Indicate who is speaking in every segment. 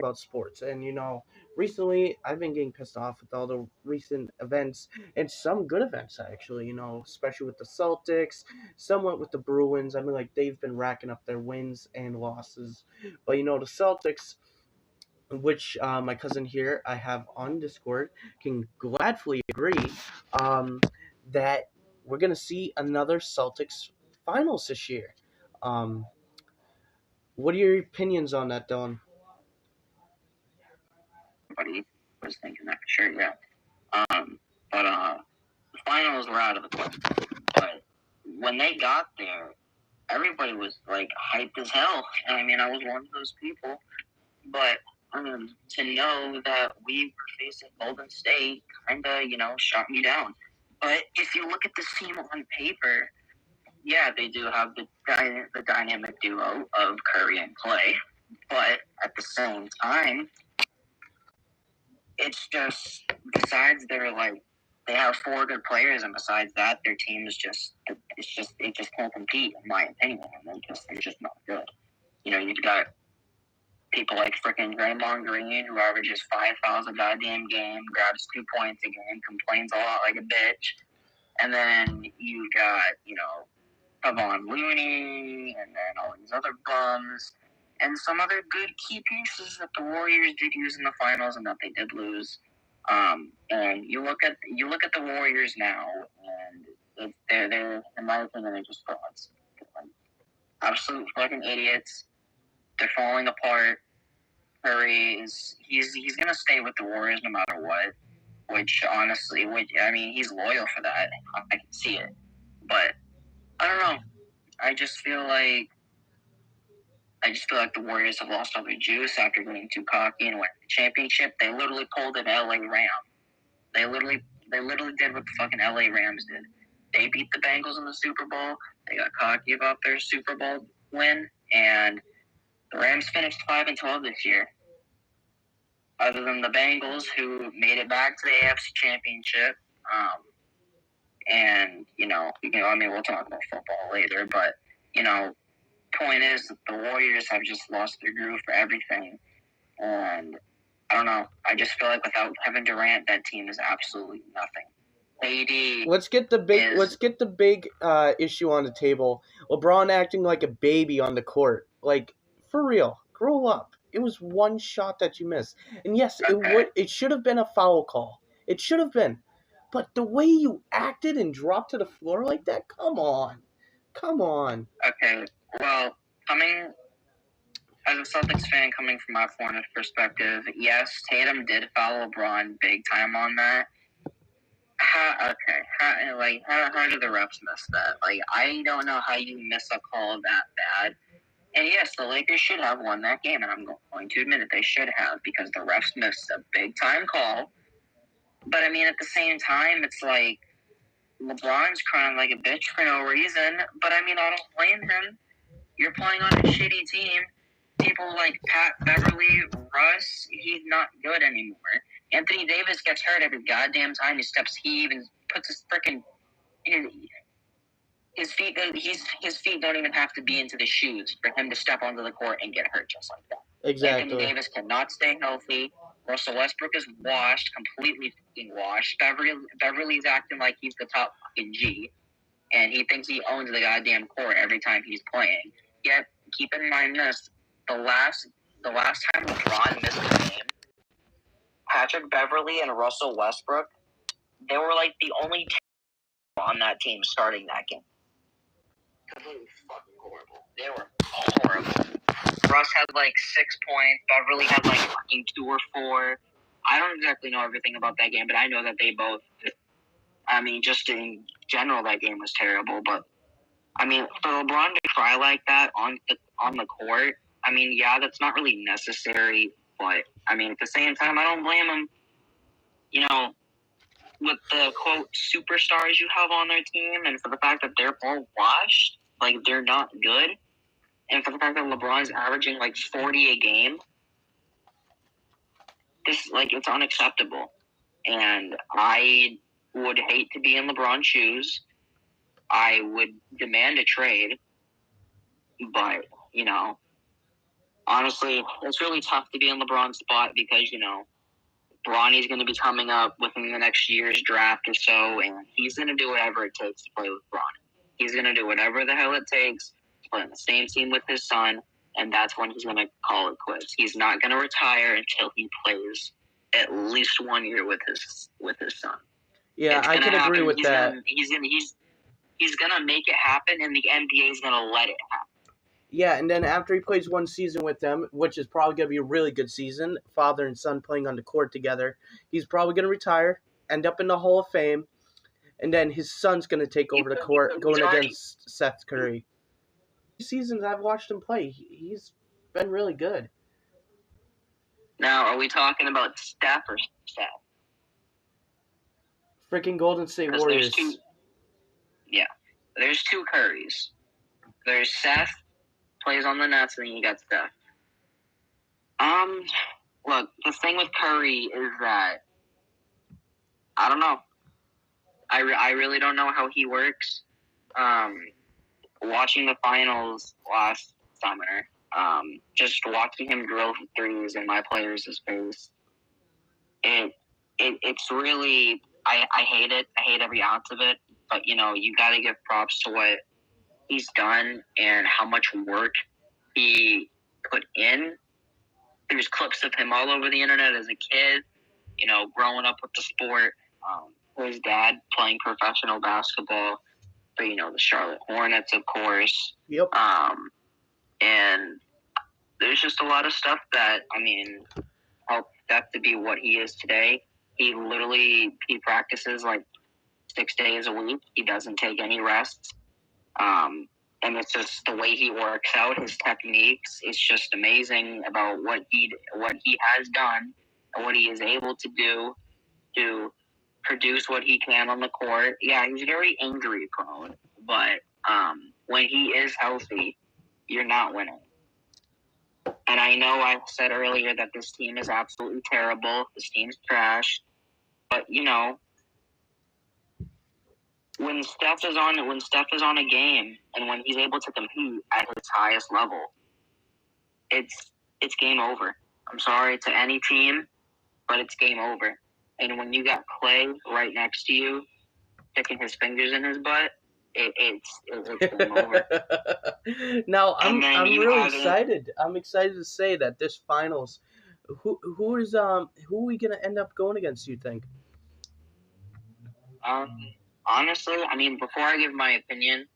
Speaker 1: about sports. And, recently I've been getting pissed off with all the recent events and some good events, actually, especially with the Celtics, somewhat with the Bruins. I mean, like, they've been racking up their wins and losses. But, the Celtics, which my cousin here I have on Discord can gladly agree that we're going to see another Celtics finals this year. Um, what are your opinions on that, Don?
Speaker 2: Everybody was thinking that for sure, yeah. But the finals were out of the question. But when they got there, everybody was like hyped as hell. And I mean, I was one of those people. But to know that we were facing Golden State kind of, shot me down. But if you look at this team on paper, yeah, they do have the dynamic duo of Curry and Clay. But at the same time, it's just besides they have four good players, and besides that, their team is they just can't compete in my opinion. And they're just not good. You've got people like freaking Draymond Green who averages 5 fouls a goddamn game, grabs 2 points a game, complains a lot like a bitch, and then you got Kevon Looney, and then all these other bums. And some other good key pieces that the Warriors did use in the finals and that they did lose. And you look at the Warriors now, and they're in my opinion they're just frauds. Like, absolute fucking idiots. They're falling apart. Curry he's gonna stay with the Warriors no matter what. Which honestly, he's loyal for that. I can see it, but I don't know. I just feel like the Warriors have lost all their juice after getting too cocky and winning the championship. They literally pulled an LA Ram. They literally did what the fucking LA Rams did. They beat the Bengals in the Super Bowl. They got cocky about their Super Bowl win, and the Rams finished 5-12 this year. Other than the Bengals, who made it back to the AFC Championship, and we'll talk about football later, but point is that the Warriors have just lost their groove for everything, and I don't know. I just feel like without Kevin Durant, that team is absolutely nothing. AD.
Speaker 1: Let's get the big issue on the table. LeBron acting like a baby on the court. Like, for real, grow up. It was one shot that you missed, and yes, it should have been a foul call. It should have been, but the way you acted and dropped to the floor like that, come on.
Speaker 2: Okay, well, as a Celtics fan, coming from my point of perspective, yes, Tatum did foul LeBron big time on that. How did the refs miss that? Like, I don't know how you miss a call that bad. And yes, the Lakers should have won that game, and I'm going to admit it, they should have, because the refs missed a big time call. But I mean, at the same time, it's like LeBron's crying like a bitch for no reason. But I mean, I don't blame him. You're playing on a shitty team. People like Pat Beverly, Russ, he's not good anymore. Anthony Davis gets hurt every goddamn time he even puts his freaking his feet. His feet don't even have to be into the shoes for him to step onto the court and get hurt just like that.
Speaker 1: Exactly.
Speaker 2: Anthony Davis cannot stay healthy. Russell Westbrook is completely fucking washed. Beverly's acting like he's the top fucking G, and he thinks he owns the goddamn court every time he's playing. Yet, keep in mind this: the last time LeBron missed a game, Patrick Beverly and Russell Westbrook, they were like the only two on that team starting that game. Completely fucking horrible. They were horrible. Russ had like 6 points. Beverly had like fucking 2 or 4. I don't exactly know everything about that game, but I know that they both. I mean, just in general, that game was terrible. But I mean, for LeBron to cry like that on the court, I mean, yeah, that's not really necessary. But I mean, at the same time, I don't blame him. With the quote superstars you have on their team, and for the fact that they're all washed, like they're not good, and for the fact that LeBron's averaging like 40 a game, it's unacceptable. And I would hate to be in LeBron's shoes. I would demand a trade, but honestly, it's really tough to be in LeBron's spot because, Bronny's going to be coming up within the next year's draft or so, and he's going to do whatever it takes to play with Bronny. He's going to do whatever the hell it takes to play on the same team with his son, and that's when he's going to call it quits. He's not going to retire until he plays at least 1 year with his son.
Speaker 1: Yeah, I can agree with that.
Speaker 2: He's gonna make it happen, and the NBA is gonna let it happen.
Speaker 1: Yeah, and then after he plays one season with them, which is probably going to be a really good season, father and son playing on the court together, he's probably going to retire, end up in the Hall of Fame, and then his son's going to take over the court going against Seth Curry. Seasons I've watched him play, he's been really good.
Speaker 2: Now, are we talking about Steph or Seth?
Speaker 1: Freaking Golden State Warriors.
Speaker 2: There's two Currys. There's Seth, plays on the Nets, and then you got Steph. Look, the thing with Curry is that I don't know. I really don't know how he works. Watching the finals last summer, just watching him drill threes in my players' face, it's really I hate it. I hate every ounce of it. But you got to give props to what he's done and how much work he put in. There's clips of him all over the internet as a kid, growing up with the sport. His dad playing professional basketball for, the Charlotte Hornets, of course.
Speaker 1: Yep.
Speaker 2: And there's just a lot of stuff that, helped Steph to be what he is today. He practices like 6 days a week. He doesn't take any rests. And it's just the way he works out, his techniques. It's just amazing about what he has done and what he is able to do to produce what he can on the court. Yeah, he's very injury prone, but when he is healthy, you're not winning. And I know I said earlier that this team is absolutely terrible. This team's trash. But when Steph is on a game and when he's able to compete at his highest level, it's game over. I'm sorry to any team, but it's game over. And when you got Clay right next to you, sticking his fingers in his butt, it's game over.
Speaker 1: Now I'm really excited. I'm excited to say that this finals, who are we gonna end up going against? You think?
Speaker 2: Honestly, before I give my opinion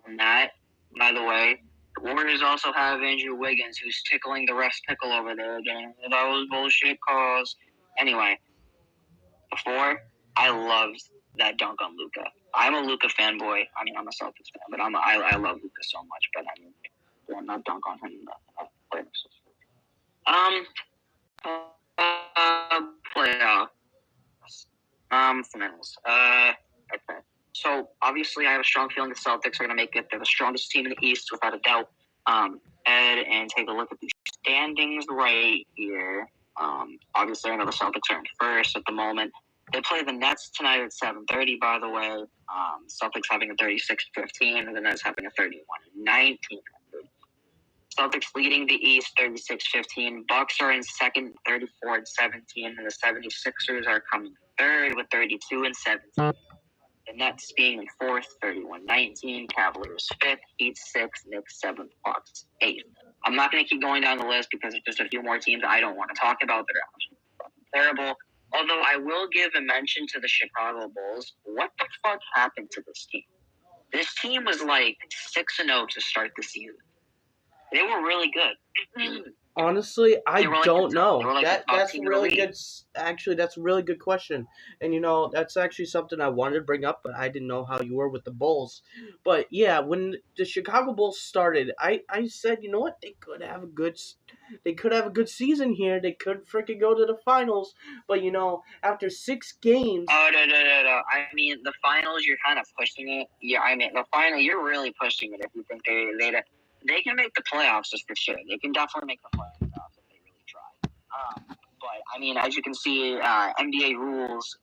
Speaker 2: on that, by the way, the Warriors also have Andrew Wiggins, who's tickling the ref's pickle over there again. That was bullshit calls. Anyway, before, I loved that dunk on Luka. I'm a Luka fanboy. I'm a Celtics fan, but I love Luka so much. But not dunk on him. Playoff. Finals. Okay. So obviously, I have a strong feeling the Celtics are going to make it. They're the strongest team in the East, without a doubt. And take a look at the standings right here. Obviously, I know the Celtics are in first at the moment. They play the Nets tonight at 7:30. By the way, Celtics having a 36-15, and the Nets having a 31-19. Celtics leading the East 36-15. Bucks are in second, 34-17, and the 76ers are coming third with 32-17. The Nets being in fourth, 31-19. Cavaliers fifth, Heat sixth, Knicks seventh, Bucks eighth. I'm not going to keep going down the list because there's just a few more teams I don't want to talk about that are absolutely terrible. Although I will give a mention to the Chicago Bulls. What the fuck happened to this team? This team was like 6-0 to start the season. They were really good.
Speaker 1: Honestly, I don't know. That's really good. Actually, that's a really good question. And that's actually something I wanted to bring up, but I didn't know how you were with the Bulls. But yeah, when the Chicago Bulls started, I said, you know what? They could have a good season here. They could freaking go to the finals. But after 6 games.
Speaker 2: Oh no. The finals, you're kind of pushing it. Yeah, the final, you're really pushing it if you think they can make the playoffs just for sure. They can definitely make the playoffs if they really try. But as you can see, NBA rules.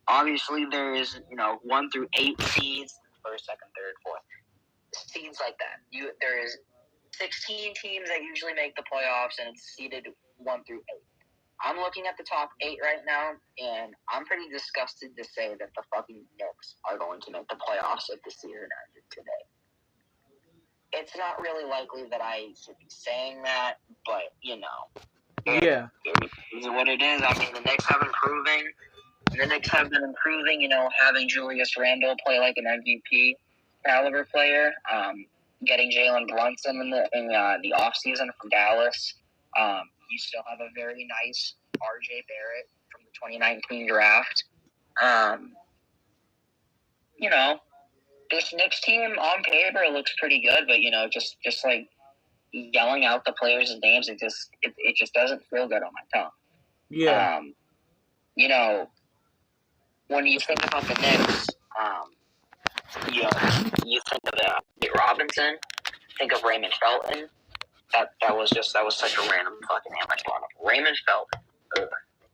Speaker 2: Obviously, there is 1 through 8 seeds, first, second, third, fourth, seeds like that. There is 16 teams that usually make the playoffs, and it's seeded 1 through 8. I'm looking at the top 8 right now, and I'm pretty disgusted to say that the fucking Knicks are going to make the playoffs if the season ended today. It's not really likely that I should be saying that, but,
Speaker 1: Yeah.
Speaker 2: It is what it is. I mean, the Knicks have improving. The Knicks have been improving, having Julius Randle play like an MVP caliber player, getting Jalen Brunson in the offseason from Dallas. You still have a very nice RJ Barrett from the 2019 draft. This Knicks team on paper looks pretty good, but just like yelling out the players' names, it just doesn't feel good on my tongue.
Speaker 1: Yeah.
Speaker 2: When you think about the Knicks, you think of Nate Robinson, think of Raymond Felton. That was such a random fucking name I brought up. Raymond Felton.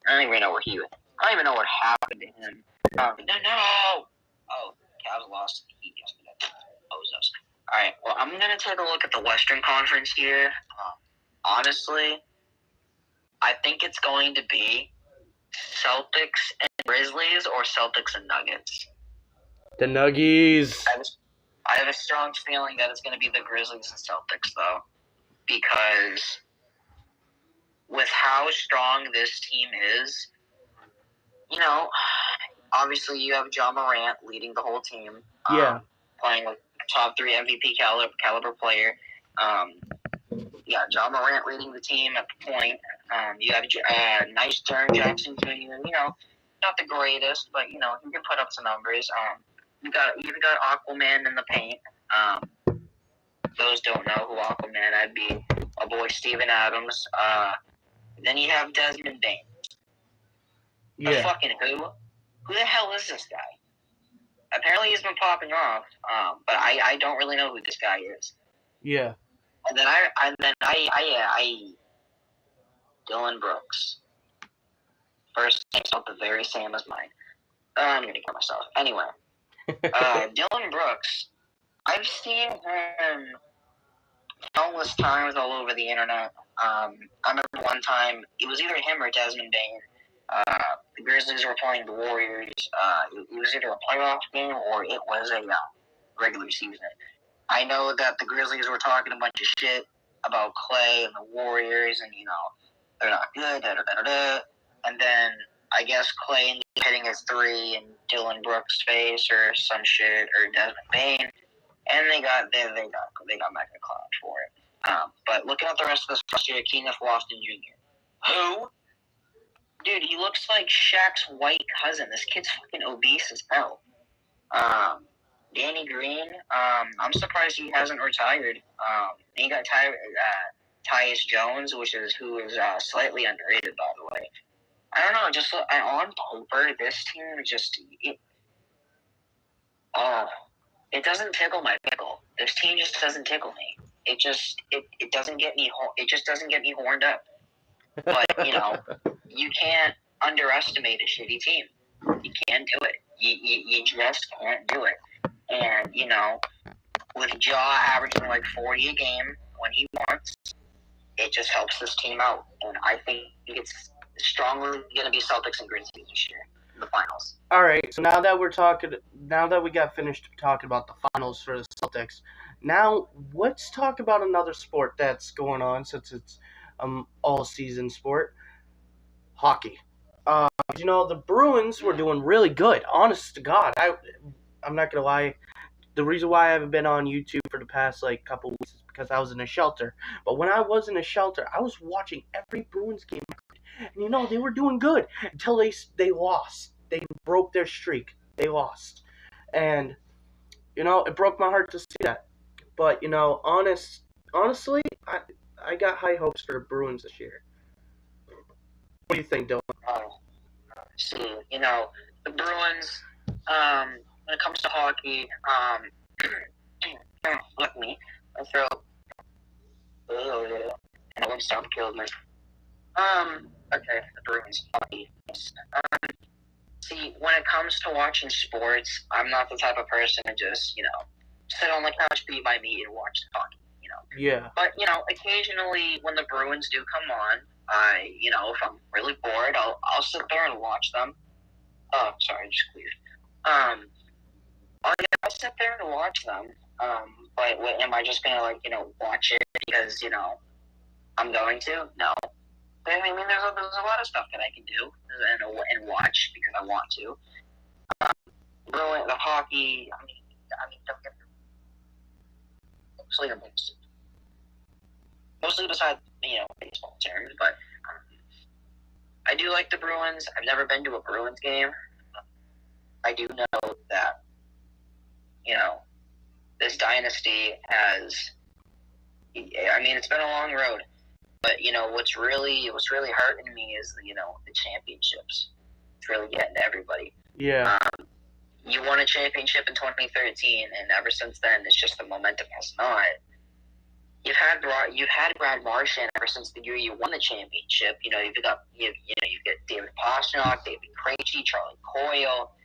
Speaker 2: I don't even know where he was. I don't even know what happened to him. No. Oh, Cavs lost to the Heat yesterday. Bozos. All right. Well, I'm gonna take a look at the Western Conference here. Honestly, I think it's going to be Celtics and Grizzlies or Celtics and Nuggets.
Speaker 1: The Nuggies.
Speaker 2: I have a strong feeling that it's going to be the Grizzlies and Celtics, though, because with how strong this team is, obviously you have Ja Morant leading the whole team.
Speaker 1: Yeah.
Speaker 2: Playing with top 3 MVP caliber player. Ja Morant leading the team at the point. You have nice Jaren Jackson Jr. Not the greatest, but he can put up some numbers. You got Aquaman in the paint. Those don't know who Aquaman, I'd be my boy Steven Adams. Then you have Desmond Bain.
Speaker 1: Yeah.
Speaker 2: Fucking who? Who the hell is this guy? Apparently he's been popping off, but I don't really know who this guy is.
Speaker 1: Yeah.
Speaker 2: And then Dylan Brooks. First name's not the very same as mine. I'm gonna kill myself. Anyway, Dylan Brooks. I've seen him countless times all over the internet. I remember one time it was either him or Desmond Bain. The Grizzlies were playing the Warriors. It was either a playoff game or it was a regular season. I know that the Grizzlies were talking a bunch of shit about Clay and the Warriors, and they're not good. And then I guess Clay ended up hitting his 3 in Dylan Brooks' face or some shit, or Desmond Bain, and they got mega clowned for it. But looking at the rest of this roster, Kenneth Lofton Jr. Who? Dude, he looks like Shaq's white cousin. This kid's fucking obese as hell. Danny Green, I'm surprised he hasn't retired. He got Tyus Jones, who is slightly underrated, by the way. I don't know, just on paper, this team it doesn't tickle my pickle. This team just doesn't tickle me. It doesn't get me. It just doesn't get me horned up. But you can't underestimate a shitty team. You can't do it. You just can't do it. And with Ja averaging like 40 a game when he wants, it just helps this team out. And I think it's strongly going to be Celtics and Grizzlies this year in the finals.
Speaker 1: All right. So now that we got finished talking about the finals for the Celtics, now let's talk about another sport that's going on since it's all-season sport, hockey. The Bruins were doing really good. Honest to God, I'm not gonna lie. The reason why I haven't been on YouTube for the past couple weeks is because I was in a shelter. But when I was in a shelter, I was watching every Bruins game, and they were doing good until they lost. They broke their streak. They lost, and it broke my heart to see that. But honestly, I got high hopes for the Bruins this year. What do you think, Dylan?
Speaker 2: See, the Bruins, when it comes to hockey, look me, my throat, and one stop killed me. Okay, the Bruins, hockey. See, when it comes to watching sports, I'm not the type of person to just, sit on the couch, beat my meat, and watch hockey.
Speaker 1: Yeah.
Speaker 2: But, occasionally when the Bruins do come on, if I'm really bored, I'll sit there and watch them. Oh, sorry, I just cleared. I'll sit there and watch them. But am I just going to, watch it because, I'm going to? No. But, I mean, there's a lot of stuff that I can do and watch because I want to. The hockey, don't get mostly besides, baseball terms, but I do like the Bruins. I've never been to a Bruins game. I do know that, this dynasty has, it's been a long road, but, what's really hurting me is, the championships. It's really getting to everybody.
Speaker 1: Yeah.
Speaker 2: You won a championship in 2013, and ever since then, it's just the momentum has not. You've had Brad Marchand ever since the year you won the championship. You've got David Pastrnak, David Krejci, Charlie Coyle.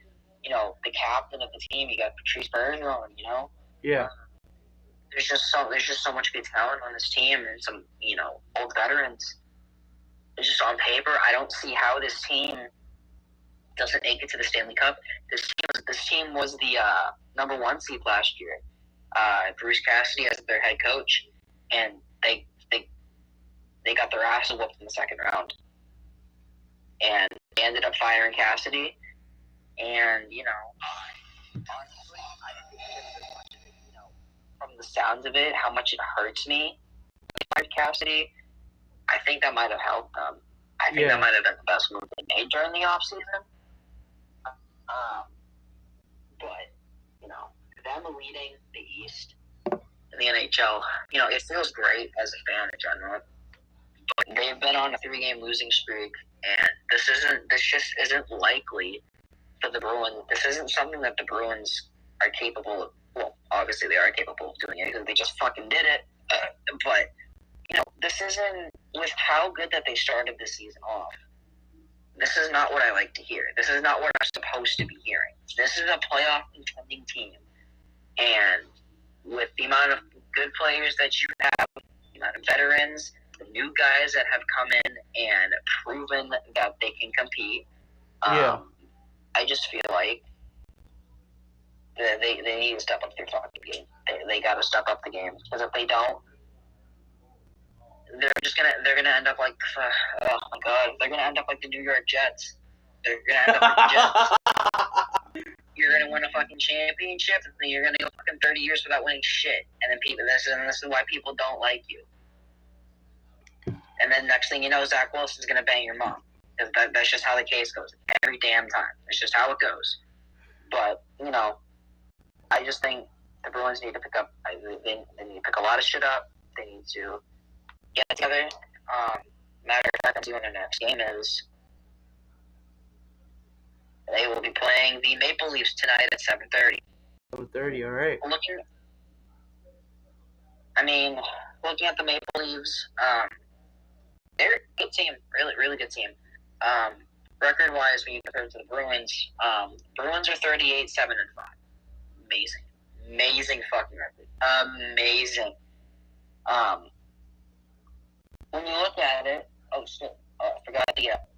Speaker 2: The captain of the team. You got Patrice Bergeron.
Speaker 1: Yeah.
Speaker 2: There's just so much good talent on this team, and some old veterans. It's just on paper, I don't see how this team doesn't make it to the Stanley Cup. This team was the number 1 seed last year. Bruce Cassidy as their head coach, and they got their asses whooped in the second round. And they ended up firing Cassidy. And, honestly, I think from the sounds of it, how much it hurts me, Cassidy, I think that might have helped them. I think that might have been the best move they made during the offseason. But, them leading the East in the NHL, it feels great as a fan in general. But they've been on a 3-game losing streak, and this just isn't likely for the Bruins. This isn't something that the Bruins are capable of. Well, obviously they are capable of doing it because they just fucking did it. But, this isn't, with how good that they started the season off, this is not what I like to hear. This is not what I'm supposed to be hearing. This is a playoff contending team. And with the amount of good players that you have, the amount of veterans, the new guys that have come in and proven that they can compete, I just feel like they need to step up their fucking game. They got to step up the game, because if they don't, they're gonna end up like, oh my god, they're gonna end up like the New York Jets. They're gonna end up like the Jets. You're gonna win a fucking championship, and then you're gonna go fucking 30 years without winning shit, and then this is why people don't like you. And then next thing you know, Zach Wilson's gonna bang your mom. That's just how the case goes every damn time. It's just how it goes. But I just think the Bruins need to pick up. They need to pick a lot of shit up. They need to get together. Matter of fact, doing the next game is they will be playing the Maple Leafs tonight at 7:30.
Speaker 1: 7:30, all right.
Speaker 2: Looking at the Maple Leafs, they're a good team, really, really good team. Record-wise, when you compare it to the Bruins, Bruins are 38-7-5. Amazing fucking record. Amazing. When you look at it, I forgot to get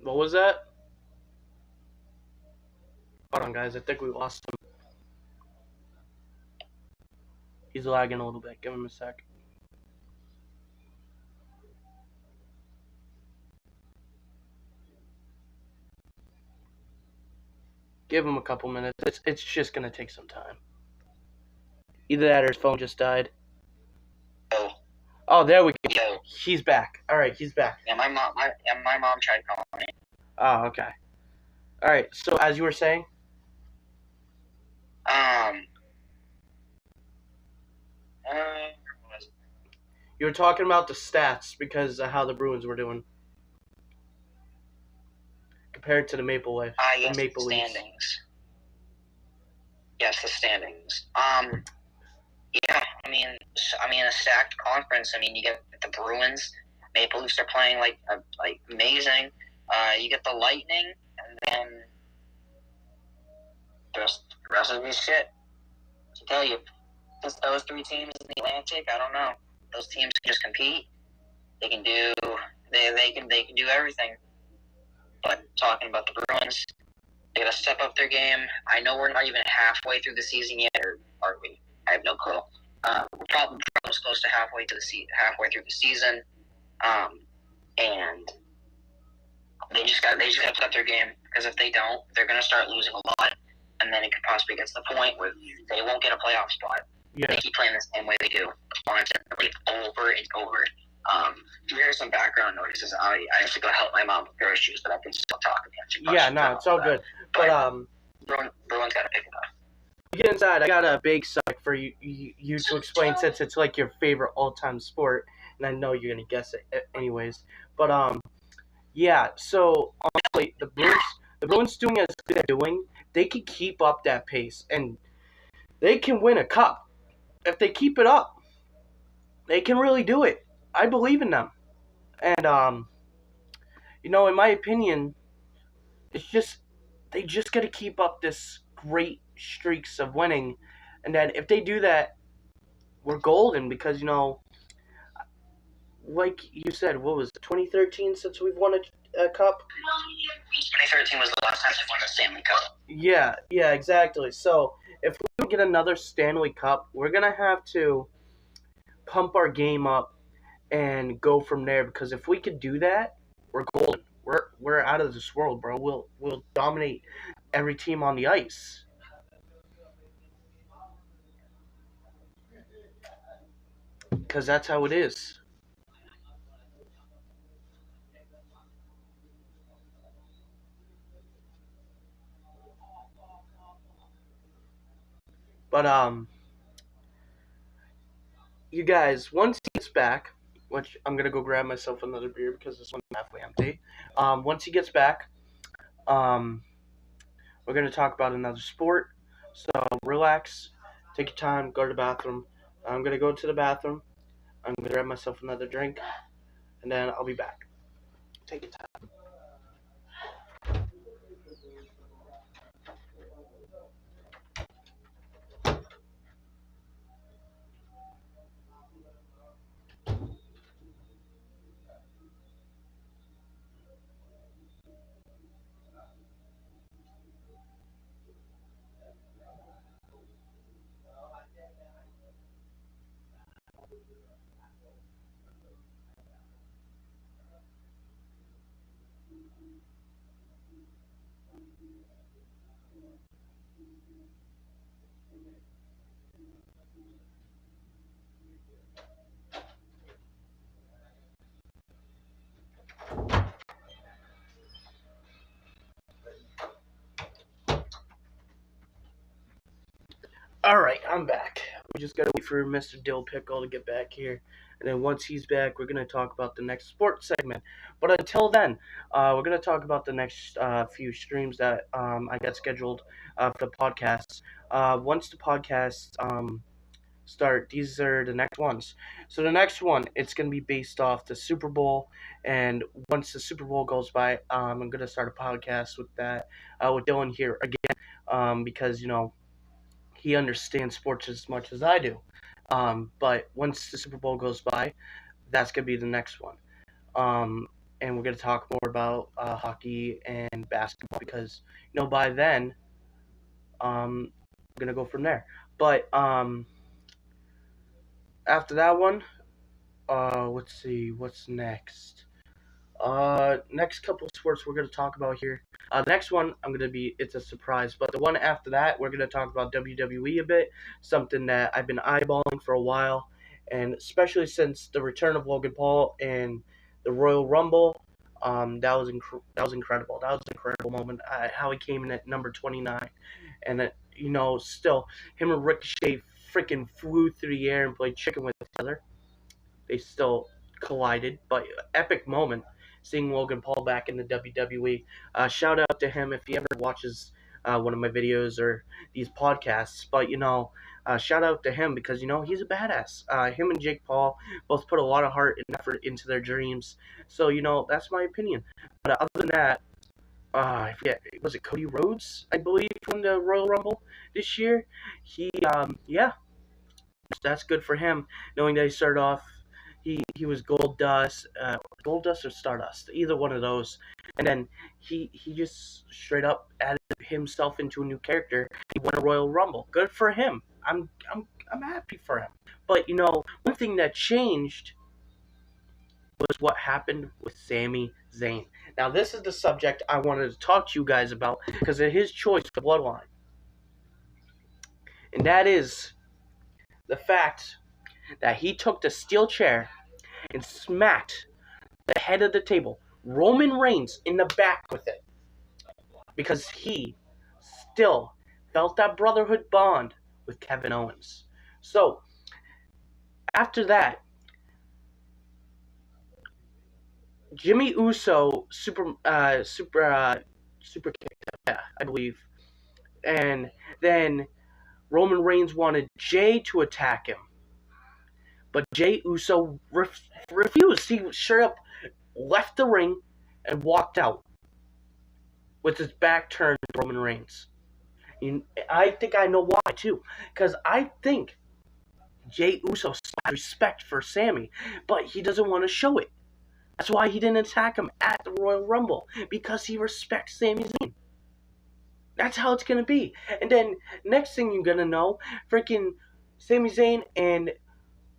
Speaker 1: What was that? Hold on, guys. I think we lost him. He's lagging a little bit. Give him a sec. Give him a couple minutes. It's just gonna take some time. Either that or his phone just died. Oh, there we go.
Speaker 2: Yo.
Speaker 1: He's back. All right, he's back.
Speaker 2: Yeah, my mom tried calling me.
Speaker 1: Oh, okay. All right. So as you were saying, you were talking about the stats because of how the Bruins were doing compared to the Maple Leafs.
Speaker 2: Yes,
Speaker 1: the Maple Leafs.
Speaker 2: Standings. Yes, the standings. Yeah, a stacked conference. You get the Bruins. Maple Leafs are playing like amazing. You get the Lightning, and then Just the rest of these shit. To tell you, just those three teams in the Atlantic, I don't know. Those teams can just compete. They can do they can do everything. But talking about the Bruins, they gotta step up their game. I know we're not even halfway through the season yet, or are we? I have no clue. We're probably close to halfway through the season, and they just gotta step up their game, because if they don't, they're gonna start losing a lot, and then it could possibly get to the point where they won't get a playoff spot.
Speaker 1: Yeah.
Speaker 2: They keep playing the same way they do, over and over. If you hear some background noises, I have to go help my mom with groceries, but I can still talk again.
Speaker 1: Yeah, no, it's all good. But
Speaker 2: Bruins gotta pick it up.
Speaker 1: Get inside. I got a big subject for you to explain, since it's like your favorite all-time sport, and I know you're gonna guess it anyways. But yeah. So honestly, the Bruins doing as good as they're doing, they can keep up that pace, and they can win a cup if they keep it up. They can really do it. I believe in them, and in my opinion, it's just they just got to keep up this great streaks of winning, and then if they do that, we're golden, because like you said, what was it, 2013 since we've won a cup?
Speaker 2: 2013 was the last time they won the Stanley Cup.
Speaker 1: Yeah, exactly. So if we get another Stanley Cup, we're gonna have to pump our game up and go from there, because if we could do that, we're golden. We're out of this world, bro. We'll dominate every team on the ice. Because that's how it is. But you guys, once he gets back, which I'm gonna go grab myself another beer because this one's halfway empty. Once he gets back, we're gonna talk about another sport. So relax, take your time, go to the bathroom. I'm gonna go to the bathroom. I'm gonna grab myself another drink, and then I'll be back. Take your time. Alright, I'm back. We just gotta wait for Mr. Dill Pickle to get back here. And then once he's back, we're gonna talk about the next sports segment. But until then, we're gonna talk about the next few streams that I got scheduled for the podcasts. Once the podcasts start, these are the next ones. So the next one, it's gonna be based off the Super Bowl, and once the Super Bowl goes by, I'm gonna start a podcast with that with Dylan here again, because he understands sports as much as I do. But once the Super Bowl goes by, that's gonna be the next one. And we're gonna talk more about hockey and basketball, because by then, we're gonna go from there. But after that one, let's see what's next. Next couple of sports we're gonna talk about here. The next one it's a surprise, but the one after that, we're gonna talk about WWE a bit, something that I've been eyeballing for a while, and especially since the return of Logan Paul and the Royal Rumble. That was incredible. That was an incredible moment. How he came in at number 29, and that still him and Ricochet freaking flew through the air and played chicken with each other. They still collided, but epic moment seeing Logan Paul back in the WWE. Shout out to him if he ever watches one of my videos or these podcasts. But shout out to him, because he's a badass. Him and Jake Paul both put a lot of heart and effort into their dreams. So that's my opinion. But other than that, I forget, was it Cody Rhodes, I believe, from the Royal Rumble this year? Yeah, that's good for him, knowing that he started off, he was Gold Dust or Stardust, either one of those, and then he just straight up added himself into a new character. He won a Royal Rumble. Good for him. I'm happy for him. But one thing that changed was what happened with Sami Zayn. Now, this is the subject I wanted to talk to you guys about because of his choice of bloodline. And that is the fact that he took the steel chair and smacked the head of the table, Roman Reigns, in the back with it. Because he still felt that brotherhood bond with Kevin Owens. So, after that, Jimmy Uso super kicked him, yeah, I believe. And then Roman Reigns wanted Jay to attack him. But Jay Uso refused. He straight up left the ring and walked out with his back turned to Roman Reigns. I think I know why, too. Because I think Jay Uso has respect for Sami, but he doesn't want to show it. That's why he didn't attack him at the Royal Rumble, because he respects Sami Zayn. That's how it's going to be. And then, next thing you're going to know, freaking Sami Zayn and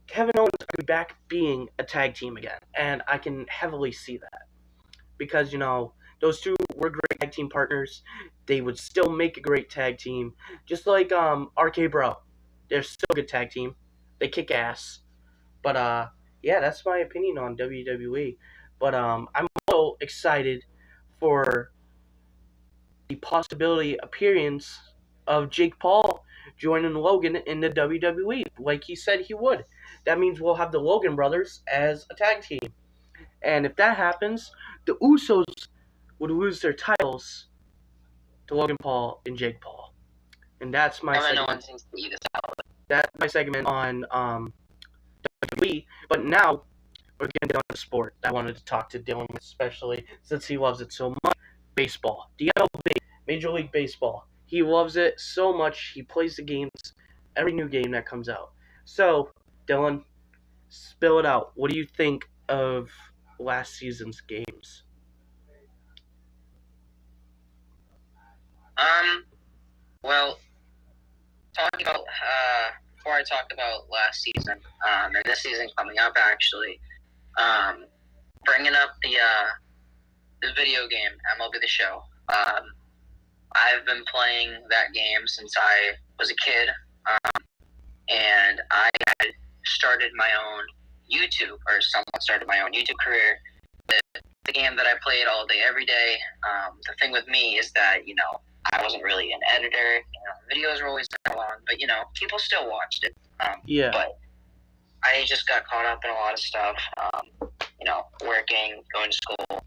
Speaker 1: Kevin Owens are going to be back being a tag team again. And I can heavily see that. Because, those two were great tag team partners. They would still make a great tag team. Just like RK Bro. They're still a good tag team. They kick ass. But, yeah, that's my opinion on WWE. But I'm also excited for the possibility appearance of Jake Paul joining Logan in the WWE, like he said he would. That means we'll have the Logan brothers as a tag team. And if that happens, the Usos would lose their titles to Logan Paul and Jake Paul. And that's my segment.
Speaker 2: No one seems to eat us out.
Speaker 1: That's my segment on WWE. But now we're getting down to sport. I wanted to talk to Dylan, especially since he loves it so much. Baseball. MLB, Major League Baseball. He loves it so much. He plays the games, every new game that comes out. So, Dylan, spill it out. What do you think of last season's games?
Speaker 2: Well, talking about before I talk about last season, and this season coming up, actually, bringing up the video game MLB The Show. I've been playing that game since I was a kid, and I had started my own YouTube, or somewhat started my own YouTube career with the game that I played all day, every day. The thing with me is that, I wasn't really an editor. Videos were always so long, but, people still watched it.
Speaker 1: Yeah.
Speaker 2: But I just got caught up in a lot of stuff, working, going to school,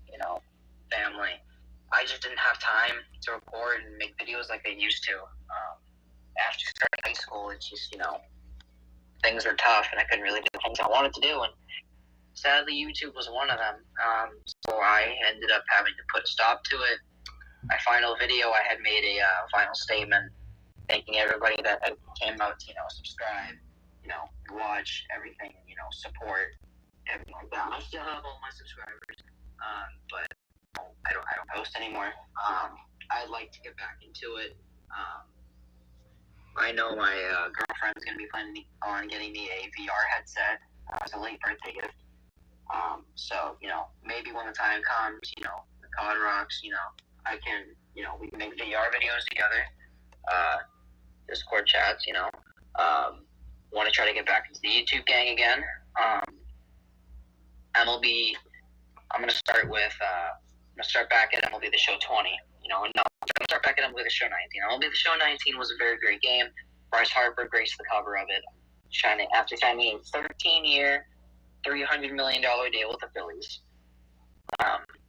Speaker 2: family. I just didn't have time to record and make videos like I used to. After starting high school, it's just, things were tough and I couldn't really do the things I wanted to do. And sadly, YouTube was one of them. So I ended up having to put a stop to it. My final video, I had made a final statement thanking everybody that came out to, subscribe, watch everything, support, everything like that. I still have all my subscribers, but I don't post anymore. I'd like to get back into it. I know my girlfriend's going to be planning on getting me a VR headset as a late birthday gift. So, maybe when the time comes, the COD rocks, I can, we can make VR videos together. Discord chats, want to try to get back into the YouTube gang again. MLB, I'm going to start back at MLB The Show 20. I'm going to start back at MLB The Show 19. MLB The Show 19 was a very great game. Bryce Harper graced the cover of it, after signing a 13-year, $300 million deal with the Phillies.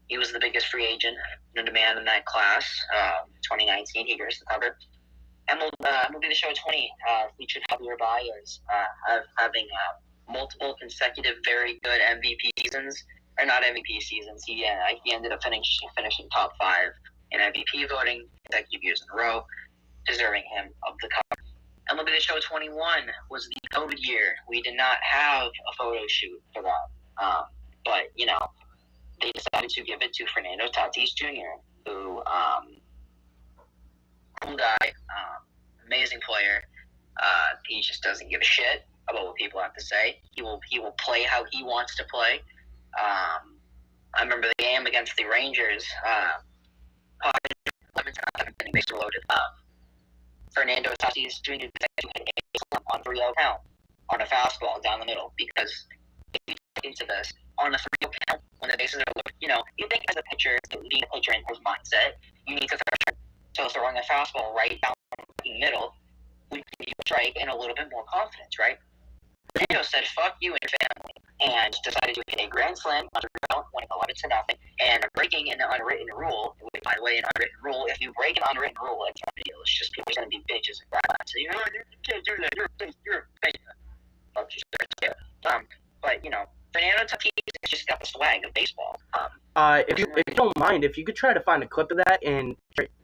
Speaker 2: He was the biggest free agent known to man in that class. 2019, he graced the cover. MLB The Show 20 featured Javier Baez having multiple consecutive very good MVP seasons. Or not MVP seasons. He ended up finishing top 5 in MVP voting consecutive years in a row, deserving him of the cup. MLB The Show 21 was the COVID year. We did not have a photo shoot for that. But, they decided to give it to Fernando Tatis Jr., who, cool guy, amazing player. He just doesn't give a shit about what people have to say. He will play how he wants to play. I remember the game against the Rangers. 11 base loaded. Fernando Tatis Jr. hit on 3-0 count on a fastball down the middle, because if you look into this, on a 3-0 count, when the bases are loaded, you think as a pitcher, being a pitcher in his mindset, you need to throwing a fastball right down the middle would give you a strike and a little bit more confidence, right? Fernando said, fuck you and your family, and decided to hit a grand slam under winning 11-0, and breaking an unwritten rule. By the way, an unwritten rule, if you break an unwritten rule, it's not a deal. It's just people are going to be bitches and grab so you can't do that. You're a bitch. Fuck you, but, Fernando Tatis has just got the swag of baseball.
Speaker 1: If you don't mind, if you could try to find a clip of that and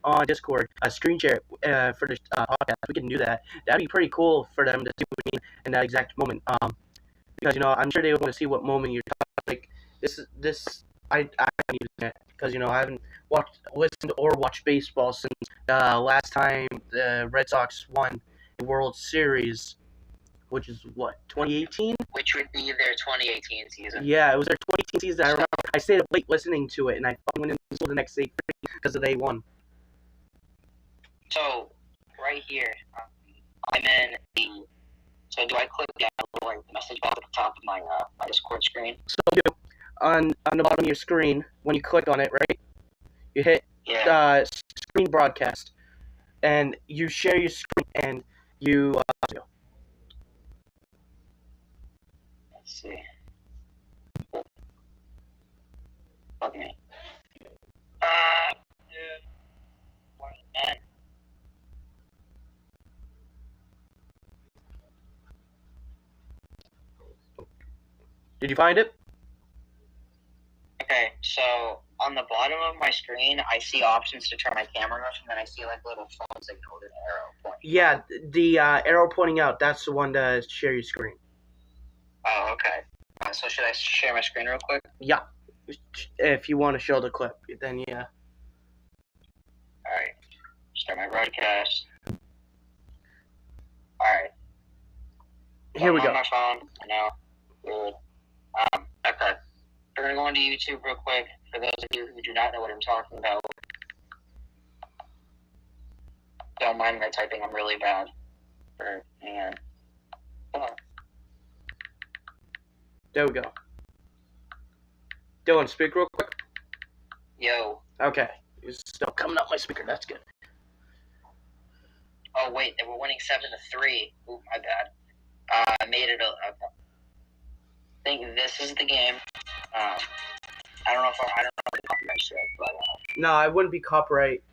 Speaker 1: on Discord, screen share for the podcast, we can do that. That'd be pretty cool for them to see what we mean in that exact moment. Because I'm sure they want to see what moment you're talking. Like this. I haven't used it because I haven't listened or watched baseball since last time the Red Sox won the World Series, which is what, 2018?
Speaker 2: Which would be their 2018 season.
Speaker 1: Yeah, it was their 2018 season. I remember I stayed up late listening to it, and I went into the next day because they won.
Speaker 2: So right here, I'm in the. So do I click down the message box at the top of my Discord screen?
Speaker 1: So on the bottom of your screen, when you click on it, right, you hit screen broadcast, and you share your screen, and you.
Speaker 2: Let's see. Fuck me.
Speaker 1: Did you find it?
Speaker 2: Okay, so on the bottom of my screen, I see options to turn my camera off, and then I see like little phone signal with an arrow pointing.
Speaker 1: Yeah, the arrow pointing out, that's the one to share your screen.
Speaker 2: Oh, okay. So should I share my screen real quick?
Speaker 1: Yeah. If you want to show the clip, then yeah.
Speaker 2: Alright. Start my broadcast. Alright.
Speaker 1: Here we go.
Speaker 2: On my phone. I know. Good. Okay. We're going to go into YouTube real quick. For those of you who do not know what I'm talking about, don't mind my typing. I'm really bad.
Speaker 1: There we go. Dylan, speak real quick.
Speaker 2: Yo.
Speaker 1: Okay. It's still coming up my speaker. That's good.
Speaker 2: Oh, wait. They were winning 7-3. Ooh, my bad. I made it I think this is the game. I don't know if the copyright shit, but
Speaker 1: no, it wouldn't be copyright.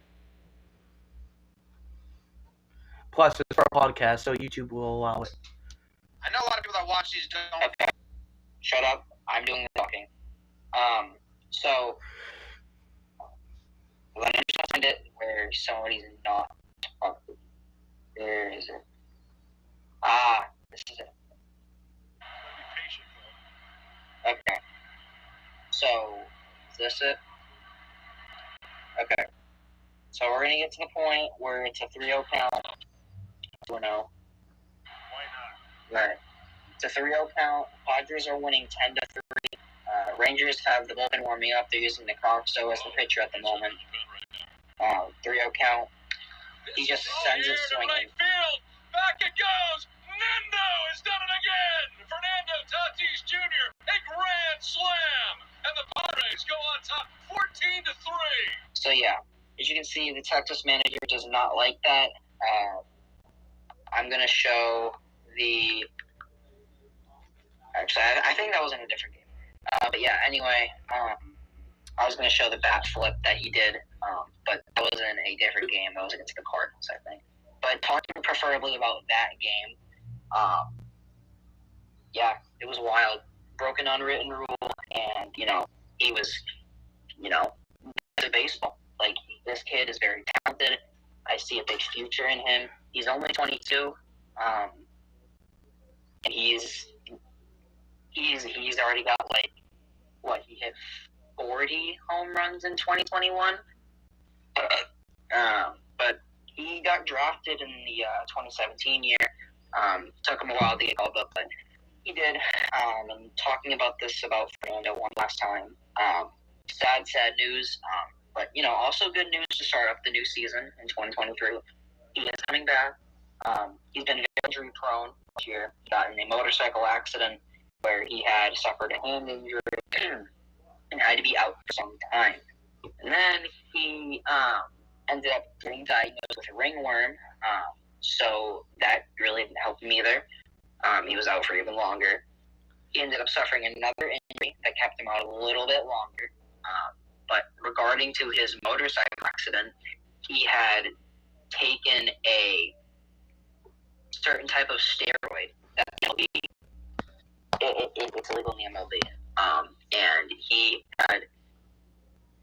Speaker 1: Plus, it's for a podcast, so YouTube will allow it.
Speaker 2: I know a lot of people that watch these don't. Okay. Shut up. I'm doing the talking. So let me just find it where somebody's not talking. Where is it? This is it. Okay. So, is this it? Okay. So we're going to get to the point where it's a 3-0 count. 2-0. Why not? Right. It's a 3-0 count. Padres are winning 10-3. Rangers have the bullpen warming up. They're using Necroxo as the pitcher at the moment. 3-0 count. He just sends it swinging.
Speaker 3: Back it goes. Nando has done it again. Fernando Tatis Jr. a grand slam, and the Padres go on top, 14-3.
Speaker 2: So yeah, as you can see, the Texas manager does not like that. I'm gonna show the. Actually, I think that was in a different game. But yeah, anyway, I was gonna show the bat flip that he did, but that was in a different game. That was against the Cardinals, I think. But talking preferably about that game, yeah, it was wild. Broken unwritten rule, and he was, the baseball. Like this kid is very talented. I see a big future in him. He's only 22, and he's already got he hit 40 home runs in 2021. But he got drafted in the 2017 year. Took him a while to get called up, but he did. And talking about Fernando one last time. Sad news. But also good news to start off the new season in 2023. He is coming back. He's been very injury prone this year. He got in a motorcycle accident where he had suffered a hand injury and had to be out for some time. And then he ended up getting diagnosed with a ringworm. So that really didn't help him either. He was out for even longer. He ended up suffering another injury that kept him out a little bit longer. But regarding to his motorcycle accident, he had taken a certain type of steroid that it's illegal in the MLB. And he had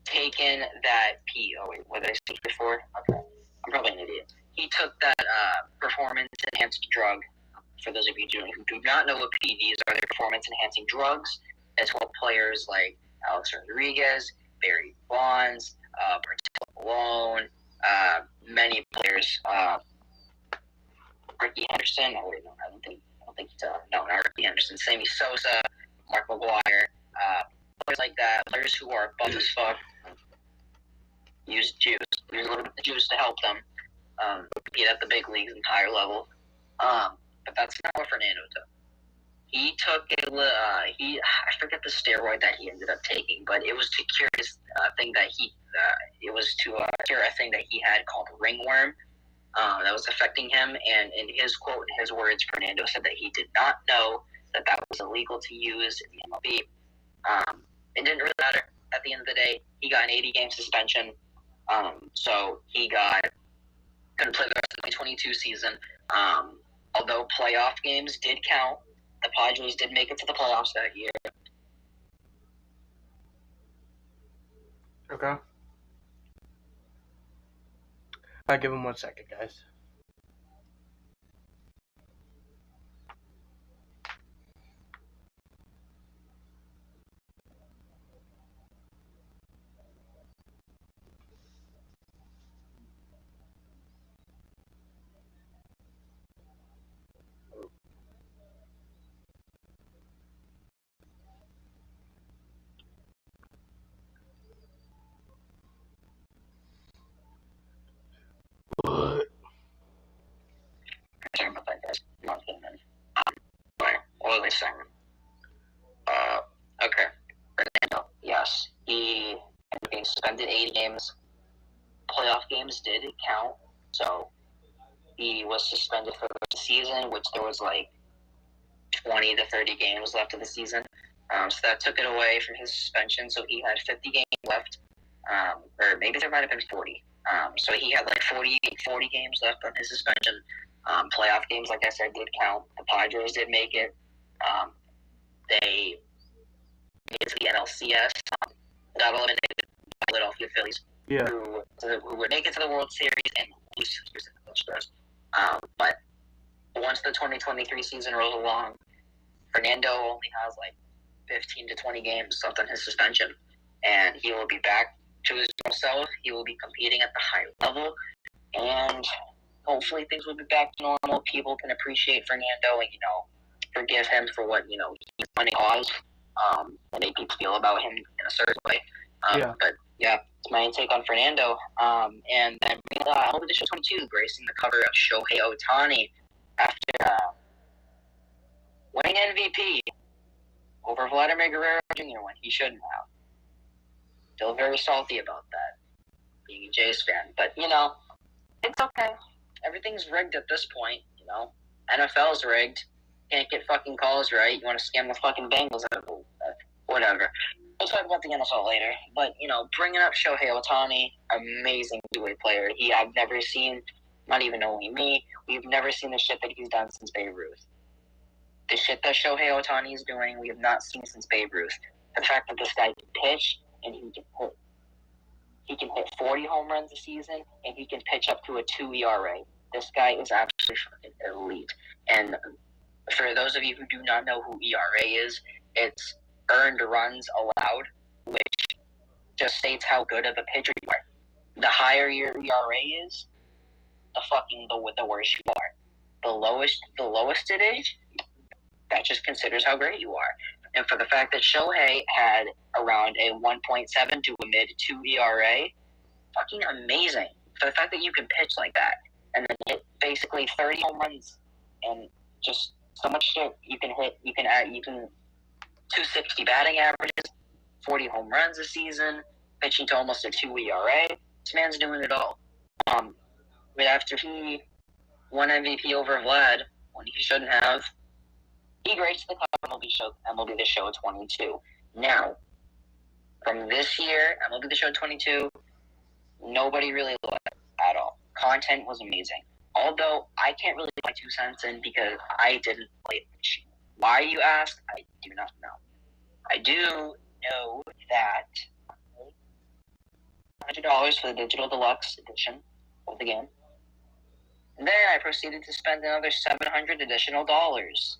Speaker 2: taken that what did I say before? Okay, I'm probably an idiot. He took that performance-enhanced drug. For those of you who do not know what PEDs are, they're performance-enhancing drugs. It's what players like Alex Rodriguez, Barry Bonds, Bartolo Colon, many players, Ricky Henderson. I don't think not Ricky Henderson. Sammy Sosa, Mark McGwire, players like that, players who are buff as fuck, use juice. Use a little bit of juice to help them compete at the big leagues and higher level. But that's not what Fernando took. He took I forget the steroid that he ended up taking, but it was to cure his thing that cure a thing that he had called ringworm that was affecting him. And in his quote, in his words, Fernando said that he did not know that was illegal to use in the MLB. It didn't really matter. At the end of the day, he got an 80-game suspension. So he couldn't play the rest of the 2022 season. Although playoff games did count, the Padres did make it to the playoffs that year.
Speaker 1: Okay. I'll give him 1 second, guys.
Speaker 2: Sorry about that, guys. Not getting in. What was I saying? Okay. Fernando, yes. He ended up being suspended 80 games. Playoff games did count. So he was suspended for the season, which there was 20 to 30 games left of the season. So that took it away from his suspension. So he had 50 games left. Or maybe there might have been 40. So he had 40 games left on his suspension. Playoff games, like I said, did count. The Padres did make it. They made it to the NLCS. Got eliminated by the Philadelphia Phillies, who would make it to the World Series and lose to the Houston Astros. But once the 2023 season rolls along, Fernando only has 15 to 20 games left on his suspension, and he will be back to his normal self. He will be competing at the high level, and hopefully things will be back to normal. People can appreciate Fernando and, forgive him for what, he's done caused, and make people feel about him in a certain way. But, yeah, it's my take on Fernando. And then MLB The Show 22, gracing the cover of Shohei Ohtani after winning MVP over Vladimir Guerrero Jr. when he shouldn't have. Still very salty about that, being a Jays fan. But, it's okay. Everything's rigged at this point, NFL's rigged. Can't get fucking calls right. You want to scam the fucking Bengals? Whatever. We'll talk about the NFL later. But, bringing up Shohei Ohtani, amazing two-way player. I've never seen, not even only me, we've never seen the shit that he's done since Babe Ruth. The shit that Shohei Ohtani is doing, we have not seen since Babe Ruth. The fact that this guy can pitch and he can hit. He can hit 40 home runs a season, and he can pitch up to a 2 ERA. This guy is absolutely fucking elite. And for those of you who do not know who ERA is, it's earned runs allowed, which just states how good of a pitcher you are. The higher your ERA is, the worse you are. The lowest it is, that just considers how great you are. And for the fact that Shohei had around a 1.7 to a mid-2 ERA, fucking amazing. For the fact that you can pitch like that and then hit basically 30 home runs and just so much shit you can hit, you can 260 batting averages, 40 home runs a season, pitching to almost a 2 ERA. This man's doing it all. But after he won MVP over Vlad, when he shouldn't have, he graced the cover MLB The Show 22. Now, from this year, MLB The Show 22, nobody really loved it at all. Content was amazing. Although, I can't really put my 2 cents in because I didn't play the machine. Why, you ask? I do not know. I do know that $100 for the digital deluxe edition of the game. And then I proceeded to spend another $700 additional dollars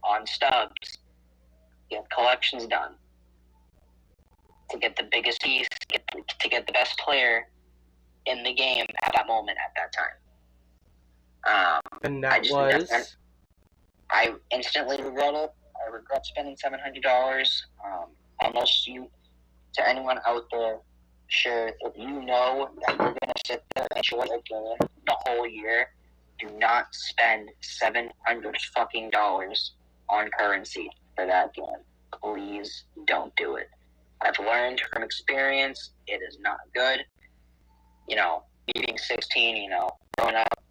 Speaker 2: on stubs, get collections done, to get the biggest piece, to get the best player in the game at that moment, at that time.
Speaker 1: And that was...
Speaker 2: I instantly regret it. I regret spending $700. Unless you, to anyone out there, sure, if you know that you're going to sit there and enjoy a game the whole year, do not spend $700 fucking dollars on currency for that game. Please don't do it. I've learned from experience, it is not good. You know, me being 16, you know, growing up,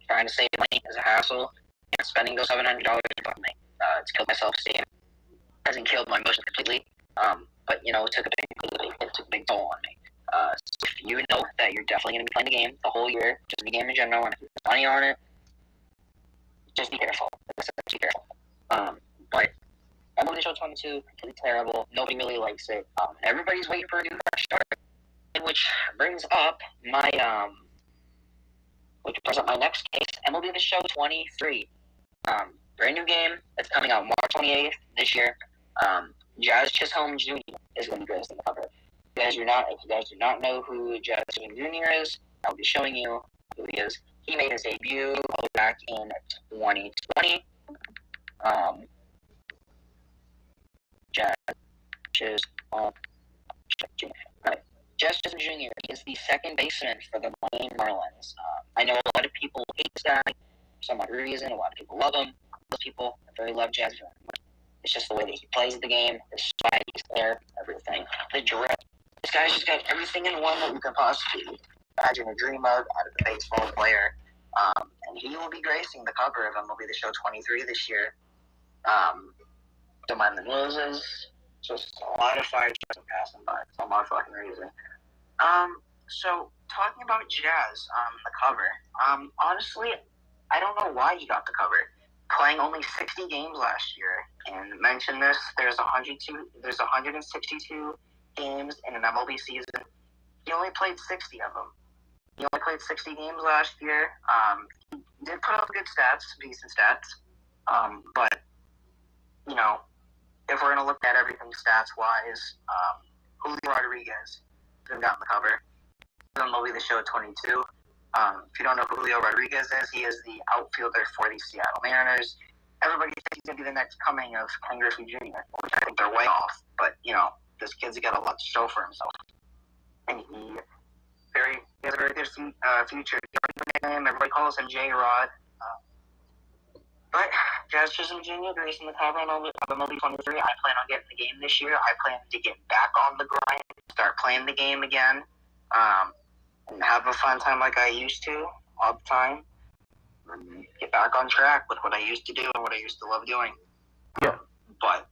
Speaker 2: trying to save money is a hassle, and spending those $700 on me. It's killed my self-esteem. Hasn't killed my emotions completely, but, you know, it took a big toll on me. So if you know that you're definitely going to be playing the game the whole year, just the game in general, and if you put money on it, just be careful. Be careful. But MLB The Show 22, completely terrible. Nobody really likes it. Everybody's waiting for a new fresh start. Which brings up my next case, MLB The Show 23. Brand new game. It's coming out March 28th this year. Jazz Chisholm Jr. is going to be gracing the cover. If you guys do not know who Jazz Chisholm Jr. is, I'll be showing you who he is. He made his debut back in 2020. Jazz Chisholm Jr. Right. Jazz Chisholm Jr. is the second baseman for the Miami Marlins. I know a lot of people hate this guy for some odd reason. A lot of people love him. Most people really love Jazz. It's just the way that he plays the game, the swag, he's there, everything. The drip. This guy's just got everything in one that you can possibly imagine a dream of out of a baseball player. And he will be gracing the cover of MLB The Show 23 this year. Don't mind the noses. Just a lot of fire trucks passing by for some odd fucking reason. So talking about Jazz, the cover. Honestly, I don't know why he got the cover. Playing only 60 games last year, and mention this, there's 162 games in an MLB season. He only played 60 of them. He only played 60 games last year. He did put up good stats, decent stats. But, you know, if we're going to look at everything stats-wise, Julio Rodriguez could have gotten the cover. MLB The Show 22. If you don't know who Julio Rodriguez is, he is the outfielder for the Seattle Mariners. Everybody thinks he's going to be the next coming of Ken Griffey Jr., which I think they're way off. But, you know, this kid's got a lot to show for himself. And he has a very good future. Everybody calls him J-Rod. But Jazz Chisholm Jr. gracing the cover of MLB 23. I plan on getting the game this year. I plan to get back on the grind, start playing the game again. And have a fun time like I used to all the time. And get back on track with what I used to do and what I used to love doing.
Speaker 1: Yeah.
Speaker 2: But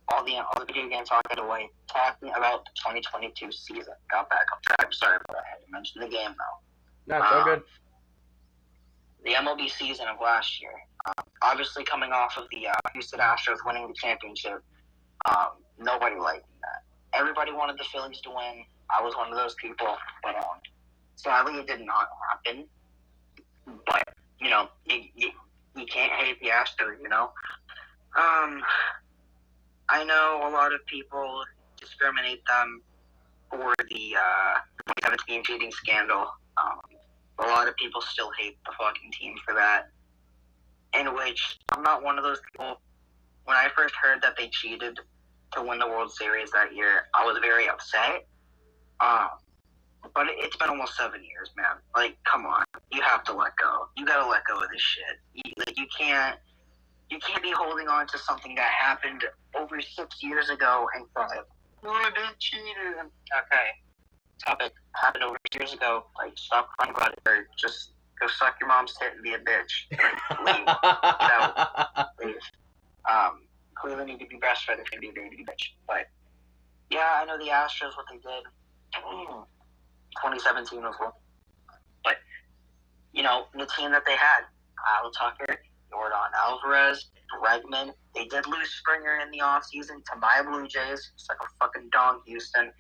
Speaker 2: all the video game talk out of the way, talking about the 2022 season. Got back on track. Sorry, but I had to mention the game now.
Speaker 1: No, it's all good.
Speaker 2: The MLB season of last year. Obviously coming off of the Houston Astros winning the championship, nobody liked that. Everybody wanted the Phillies to win. I was one of those people, but sadly it did not happen. But you know, you can't hate the Astros, you know. I know a lot of people discriminate them for the 2017 cheating scandal. A lot of people still hate the fucking team for that. In which I'm not one of those people. When I first heard that they cheated to win the World Series that year, I was very upset. But it's been almost 7 years, man. Like, come on, you have to let go. You gotta let go of this shit. You can't be holding on to something that happened over 6 years ago and cry, "Oh, they cheated." Okay, topic happened over 6 years ago. Like, stop crying about it, or just go suck your mom's tit and be a bitch. Leave. Leave. Clearly need to be breastfed if you're going to be a baby bitch. But, yeah, I know the Astros, what they did. 2017 was one. But, you know, the team that they had, Kyle Tucker, Yordan Alvarez, Bregman. They did lose Springer in the offseason to my Blue Jays. It's like a fucking dog, Houston.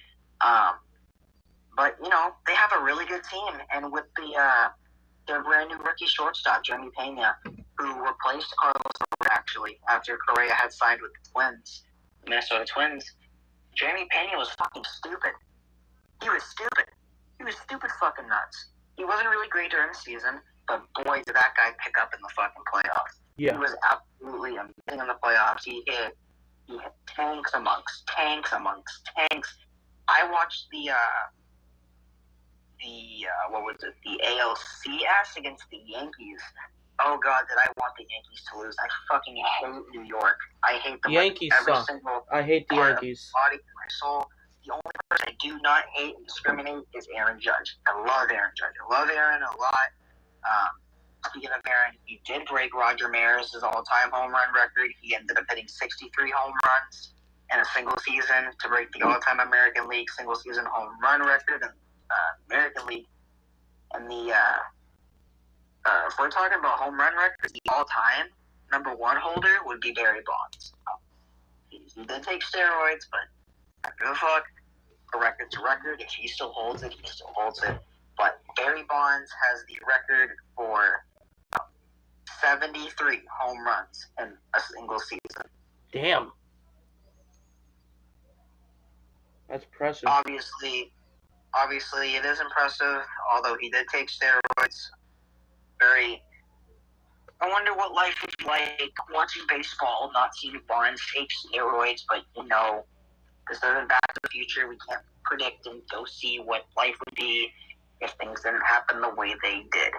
Speaker 2: But, you know, they have a really good team. And with their brand new rookie shortstop, Jeremy Pena, who replaced Carlos Correa, actually, after Correa had signed with the Twins, the Minnesota Twins. Jeremy Pena was fucking stupid. He was stupid. He was stupid fucking nuts. He wasn't really great during the season, but boy, did that guy pick up in the fucking playoffs.
Speaker 1: Yeah.
Speaker 2: He was absolutely amazing in the playoffs. He hit tanks amongst tanks. I watched the ALCS against the Yankees. Oh God, did I want the Yankees to lose? I fucking hate New York. I hate them.
Speaker 1: Yankees suck. I hate the Yankees.
Speaker 2: Body, my soul. The only person I do not hate and discriminate is Aaron Judge. I love Aaron Judge. I love Aaron a lot. Speaking of Aaron, he did break Roger Maris' all-time home run record. He ended up hitting 63 home runs in a single season to break the all-time American League single-season home run record in American League. And if we're talking about home run records, the all-time number one holder would be Barry Bonds. He did take steroids, but I don't give a fuck. A record's a record. If he still holds it, he still holds it. But Barry Bonds has the record for 73 home runs in a single season.
Speaker 1: Damn. That's impressive.
Speaker 2: Obviously, it is impressive, although he did take steroids. I wonder what life would be like watching baseball, not seeing Bonds take steroids, but, you know, because they're in Back to the Future, we can't predict and go see what life would be if things didn't happen the way they did.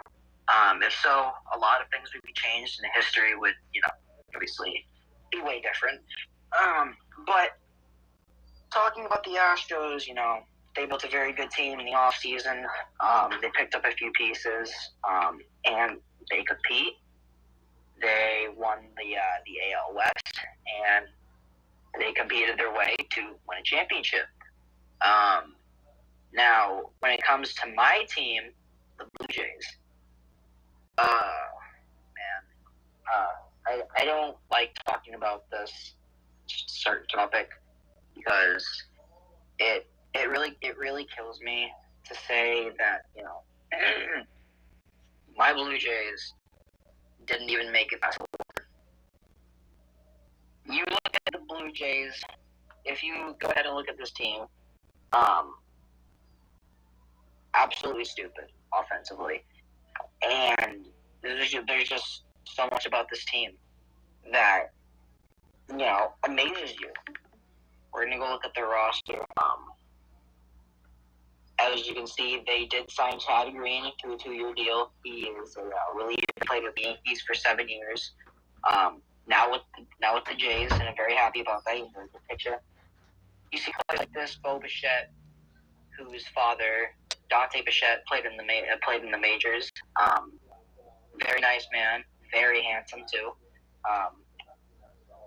Speaker 2: If so, a lot of things would be changed, and history would, you know, obviously be way different. But talking about the Astros, you know, they built a very good team in the offseason. They picked up a few pieces, and they compete. They won the AL West, and they competed their way to win a championship. Now, when it comes to my team, the Blue Jays, I don't like talking about this certain topic because it really kills me to say that, you know, my Blue Jays didn't even make it past the one. You look at the Blue Jays, if you go ahead and look at this team, absolutely stupid offensively. And there's just so much about this team that, you know, amazes you. We're going to go look at their roster. As you can see, they did sign Chad Green to a 2-year deal. He is a reliever, played with the Yankees for 7 years. Now with the Jays, and I'm very happy about that. He's a good pitcher. You see players like this, Bo Bichette, whose father, Dante Bichette, played in the majors. Very nice man, very handsome too.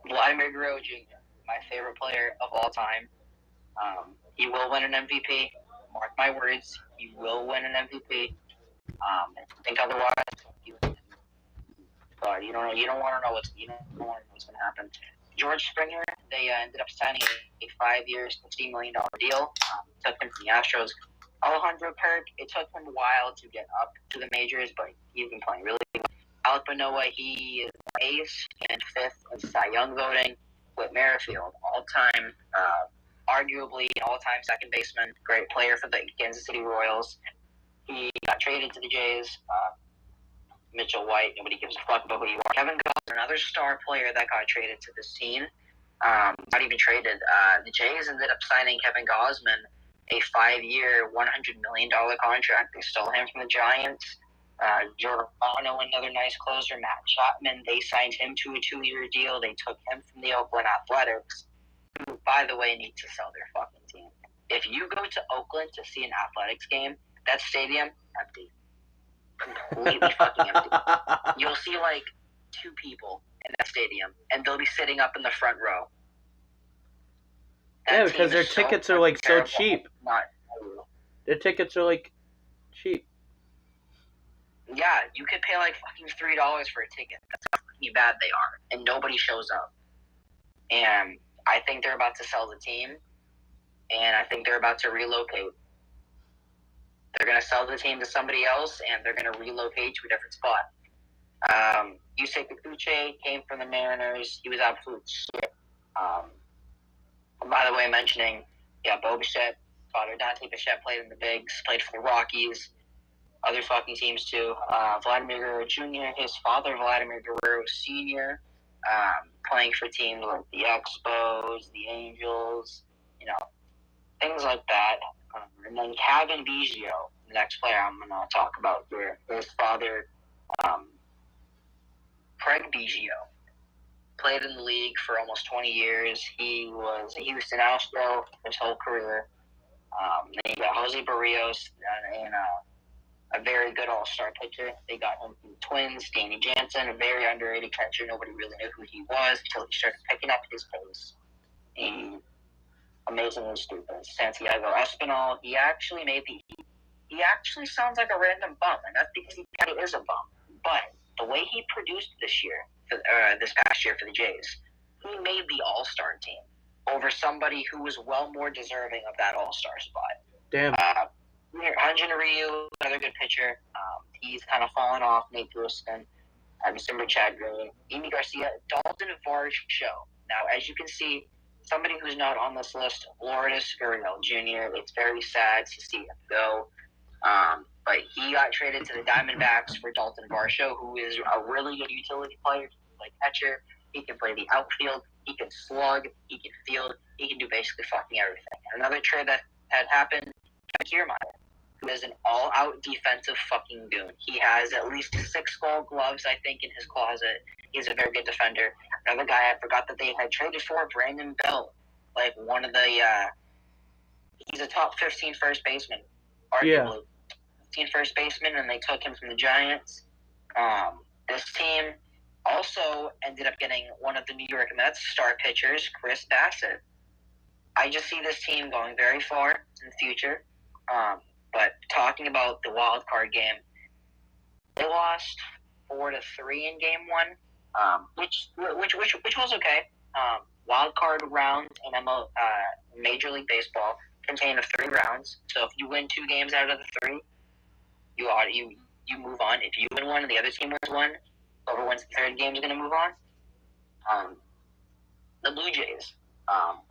Speaker 2: Vladimir Guerrero Jr., my favorite player of all time. He will win an MVP. Mark my words, he will win an MVP. If you think otherwise, but you don't want to know what's going to happen. George Springer, they ended up signing a 5-year, $60 million deal. took him from the Astros. Alejandro Kirk, it took him a while to get up to the majors, but he's been playing really well. Alek Manoah, he is ace and fifth in Cy Young voting. Whit Merrifield, all-time, arguably all-time second baseman, great player for the Kansas City Royals. He got traded to the Jays. Mitchell White, nobody gives a fuck about who you are. Kevin Gausman, another star player that got traded to this team. Not even traded. The Jays ended up signing Kevin Gausman a 5-year, $100 million contract. They stole him from the Giants. Jordan Romano, another nice closer. Matt Chapman, they signed him to a 2-year deal. They took him from the Oakland Athletics, who, by the way, need to sell their fucking team. If you go to Oakland to see an Athletics game, that stadium, empty. Completely fucking empty. You'll see like 2 people in that stadium, and they'll be sitting up in the front row.
Speaker 1: Yeah, because their tickets are like so cheap. Their tickets are like cheap.
Speaker 2: Yeah, you could pay like fucking $3 for a ticket. That's how fucking bad they are, and nobody shows up. And I think they're about to sell the team, and I think they're about to relocate. They're going to sell the team to somebody else, and they're going to relocate to a different spot. Yusei Kikuchi came from the Mariners. He was absolute shit. By the way, mentioning, Bo Bichette, father Dante Bichette played in the Bigs, played for the Rockies, other fucking teams too. Vladimir Guerrero Jr., his father, Vladimir Guerrero Sr., playing for teams like the Expos, the Angels, things like that. And then Kevin Biggio, the next player I'm going to talk about here, his father, Craig Biggio, played in the league for almost 20 years. He was a Houston Astro his whole career. Then you got Jose Barrios and a very good all-star pitcher. They got him from the Twins. Danny Jansen, a very underrated catcher. Nobody really knew who he was until he started picking up his pace. And amazingly stupid. Santiago Espinal, he actually sounds like a random bum, and that's because he kind of is a bum. But the way he produced this past year for the Jays, he made the All-Star team over somebody who was well more deserving of that All-Star spot.
Speaker 1: Damn.
Speaker 2: Hyun-Jin Ryu, another good pitcher. He's kind of fallen off. Nate Pearson, December Chad Green, Amy Garcia, Dalton Varsho. Now, as you can see, somebody who's not on this list, Lourdes Gurriel Jr., it's very sad to see him go. But he got traded to the Diamondbacks for Dalton Varsho, who is a really good utility player. He can play catcher. He can play the outfield. He can slug. He can field. He can do basically fucking everything. Another trade that had happened, Kiermaier, who is an all-out defensive fucking goon. He has at least 6 gold gloves, I think, in his closet. He's a very good defender. Another guy I forgot that they had traded for, Brandon Bell. Like one of the, he's a top 15 first baseman, arguably. 15 first baseman, and they took him from the Giants. This team also ended up getting one of the New York Mets star pitchers, Chris Bassett. I just see this team going very far in the future. But talking about the wild card game, they lost 4-3 in game 1, which was okay. Wild card rounds in Major League Baseball contain of 3 rounds. So if you win 2 games out of the 3, you move on. If you win 1 and the other team wins 1, whoever wins the 3rd game is going to move on. The Blue Jays,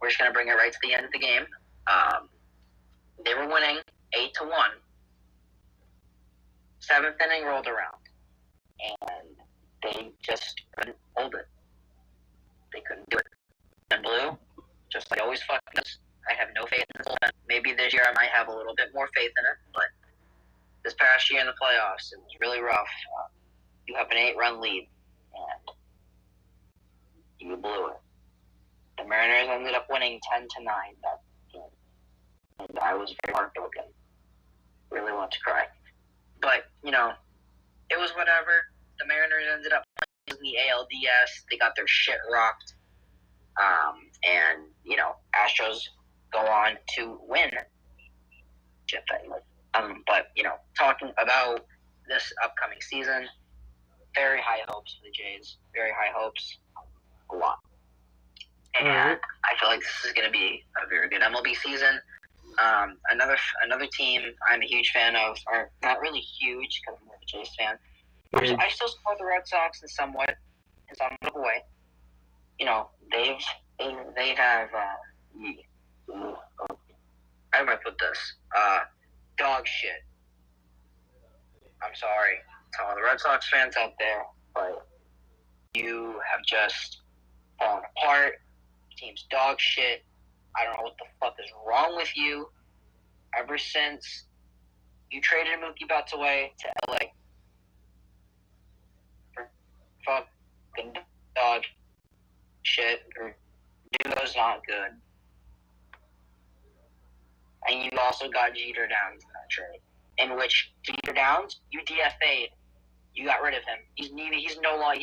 Speaker 2: we're just going to bring it right to the end of the game. They were winning 8-1. 7th inning rolled around, and they just couldn't hold it. They couldn't do it. And Blue, just like always fucking us, I have no faith in this one. Maybe this year I might have a little bit more faith in it, but this past year in the playoffs, it was really rough. You have an 8-run lead, and you blew it. The Mariners ended up winning 10-9 that game, and I was very heartbroken. Really want to cry. But, it was whatever. The Mariners ended up playing in the ALDS. They got their shit rocked. And, Astros go on to win. But, talking about this upcoming season, very high hopes for the Jays. Very high hopes. A lot. And I feel like this is going to be a very good MLB season. Another team I'm a huge fan of, or not really huge because I'm more of a Jays fan.
Speaker 1: Yeah.
Speaker 2: I still support the Red Sox in some way. You know, they have how do I put this? Dog shit. I'm sorry to all the Red Sox fans out there, but you have just fallen apart. Team's dog shit. I don't know what the fuck is wrong with you. Ever since you traded Mookie Betts away to LA for fucking dog shit, Dudo's not good. And you also got Jeter Downs in that trade, in which Jeter Downs, you DFA'd. You got rid of him. He's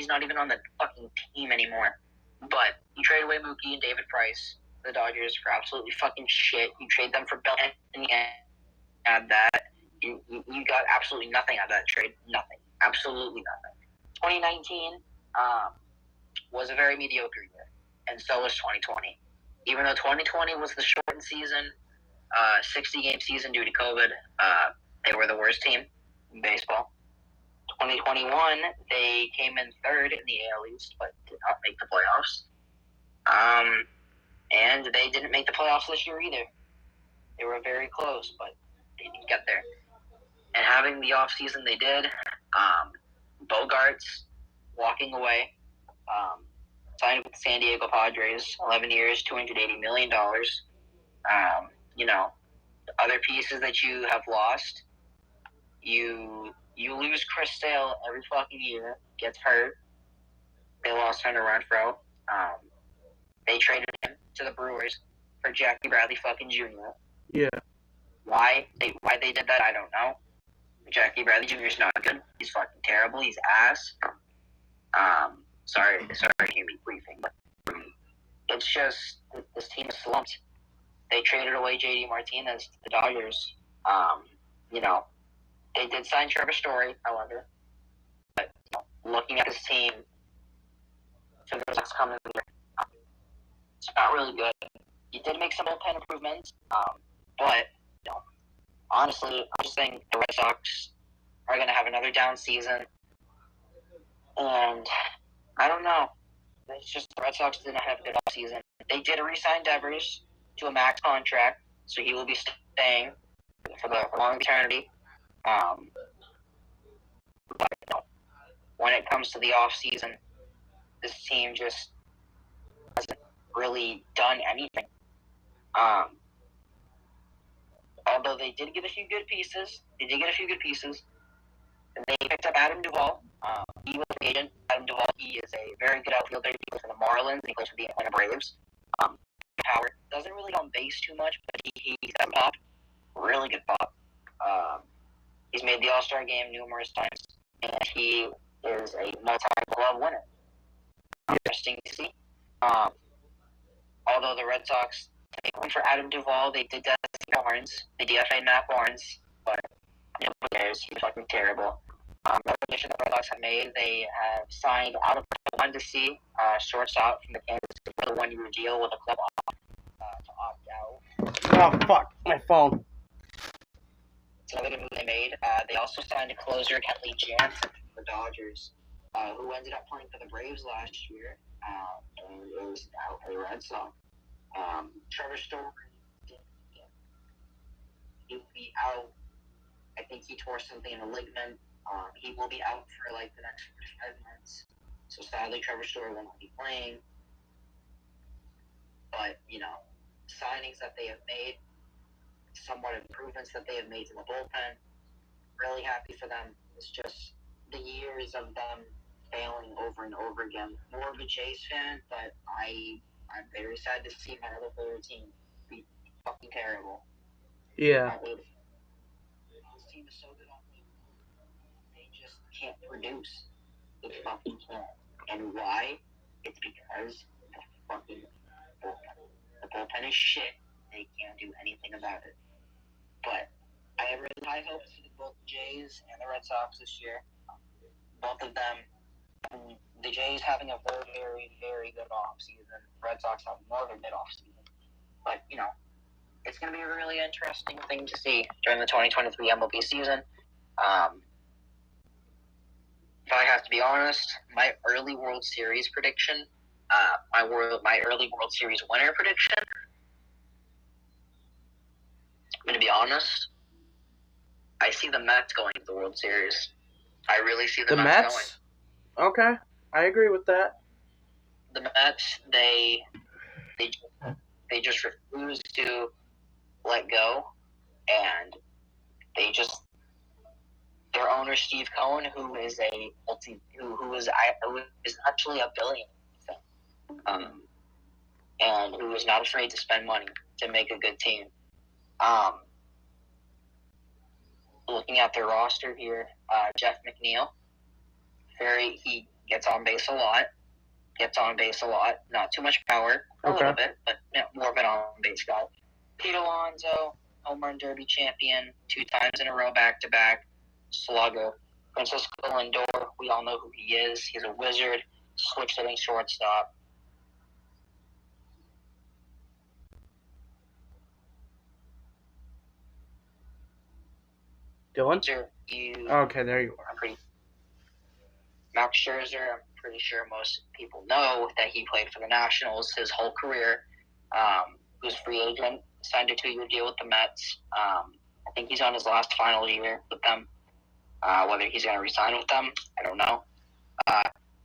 Speaker 2: not even on the fucking team anymore. But you trade away Mookie and David Price, the Dodgers, for absolutely fucking shit. You trade them for Bell and add that. You got absolutely nothing out of that trade. Nothing. Absolutely nothing. 2019 was a very mediocre year, and so was 2020. Even though 2020 was the shortened season, 60-game season due to COVID, they were the worst team in baseball. 2021, they came in third in the AL East, but did not make the playoffs. And they didn't make the playoffs this year either. They were very close, but they didn't get there. And having the offseason they did, Bogarts walking away, signed with the San Diego Padres, 11 years, $280 million. You know, other pieces that you have lost, you lose Chris Sale every fucking year, gets hurt. They lost Hunter Renfroe. They traded him to the Brewers for Jackie Bradley fucking Jr.
Speaker 1: Yeah.
Speaker 2: Why they did that, I don't know. Jackie Bradley Jr. is not good. He's fucking terrible. He's ass. Sorry to hear me briefing, but it's just this team is slumped. They traded away JD Martinez to the Dodgers. You know, they did sign Trevor Story, however. But looking at this team, for the next coming year, it's not really good. You did make some bullpen improvements, but honestly, I'm just saying the Red Sox are going to have another down season, and I don't know. It's just the Red Sox didn't have a good offseason. They did re-sign Devers to a max contract, so he will be staying for the long eternity. But when it comes to the offseason, this team just hasn't really done anything. Although they did get a few good pieces. They picked up Adam Duvall. He was an agent. Adam Duvall, he is a very good outfielder. He plays for the Marlins. He plays for the Atlanta Braves. Power. Doesn't really get on base too much, but he's got pop. Really good pop. He's made the All-Star game numerous times, and he is a multi-glove winner. Interesting to see. Although the Red Sox went for Adam Duvall, they did that to Barnes. They DFA'd Matt Barnes, but who cares? He was fucking terrible. Another addition the Red Sox have made, they have signed out of Mondesi, shortstop from the Kansas City for the 1-year deal with a club to opt out.
Speaker 1: Oh, fuck. My phone.
Speaker 2: It's another good move they made. They also signed a closer, Kenley Jansen, from the Dodgers, who ended up playing for the Braves last year, and is now a Red Sox. Trevor Story, he will be out. I think he tore something in a ligament. He will be out for like the next 5 months. So sadly, Trevor Story will not be playing. But, signings that they have made, somewhat improvements that they have made to the bullpen, really happy for them. It's just the years of them failing over and over again. More of a Jays fan, but I'm very sad to see my other favorite team be fucking terrible.
Speaker 1: Yeah.
Speaker 2: This team is so good on paper. They just can't produce. They fucking can't. And why? It's because the fucking bullpen. The bullpen is shit. They can't do anything about it. But I have really high hopes for both the Jays and the Red Sox this year. Both of them. The Jays having a very, very, very good offseason. Red Sox having more of a mid-off season. But, it's going to be a really interesting thing to see during the 2023 MLB season. If I have to be honest, my early World Series prediction, my early World Series winner prediction, I'm going to be honest, I see the Mets going to the World Series. I really see the Mets
Speaker 1: going. Okay, I agree with that.
Speaker 2: The Mets, they just refuse to let go, and their owner Steve Cohen, who is actually a billionaire, and who is not afraid to spend money to make a good team. Looking at their roster here, Jeff McNeil, he gets on base a lot. Not too much power, a little bit, but more of an on-base guy. Pete Alonso, home run derby champion, 2 times in a row back-to-back, slugger. Francisco Lindor, we all know who he is. He's a wizard, switch-hitting shortstop.
Speaker 1: Dylan? Okay, there you are.
Speaker 2: Max Scherzer, I'm pretty sure most people know that he played for the Nationals his whole career. He was a free agent, signed a 2-year deal with the Mets. I think he's on his last final year with them. Whether he's going to resign with them, I don't know.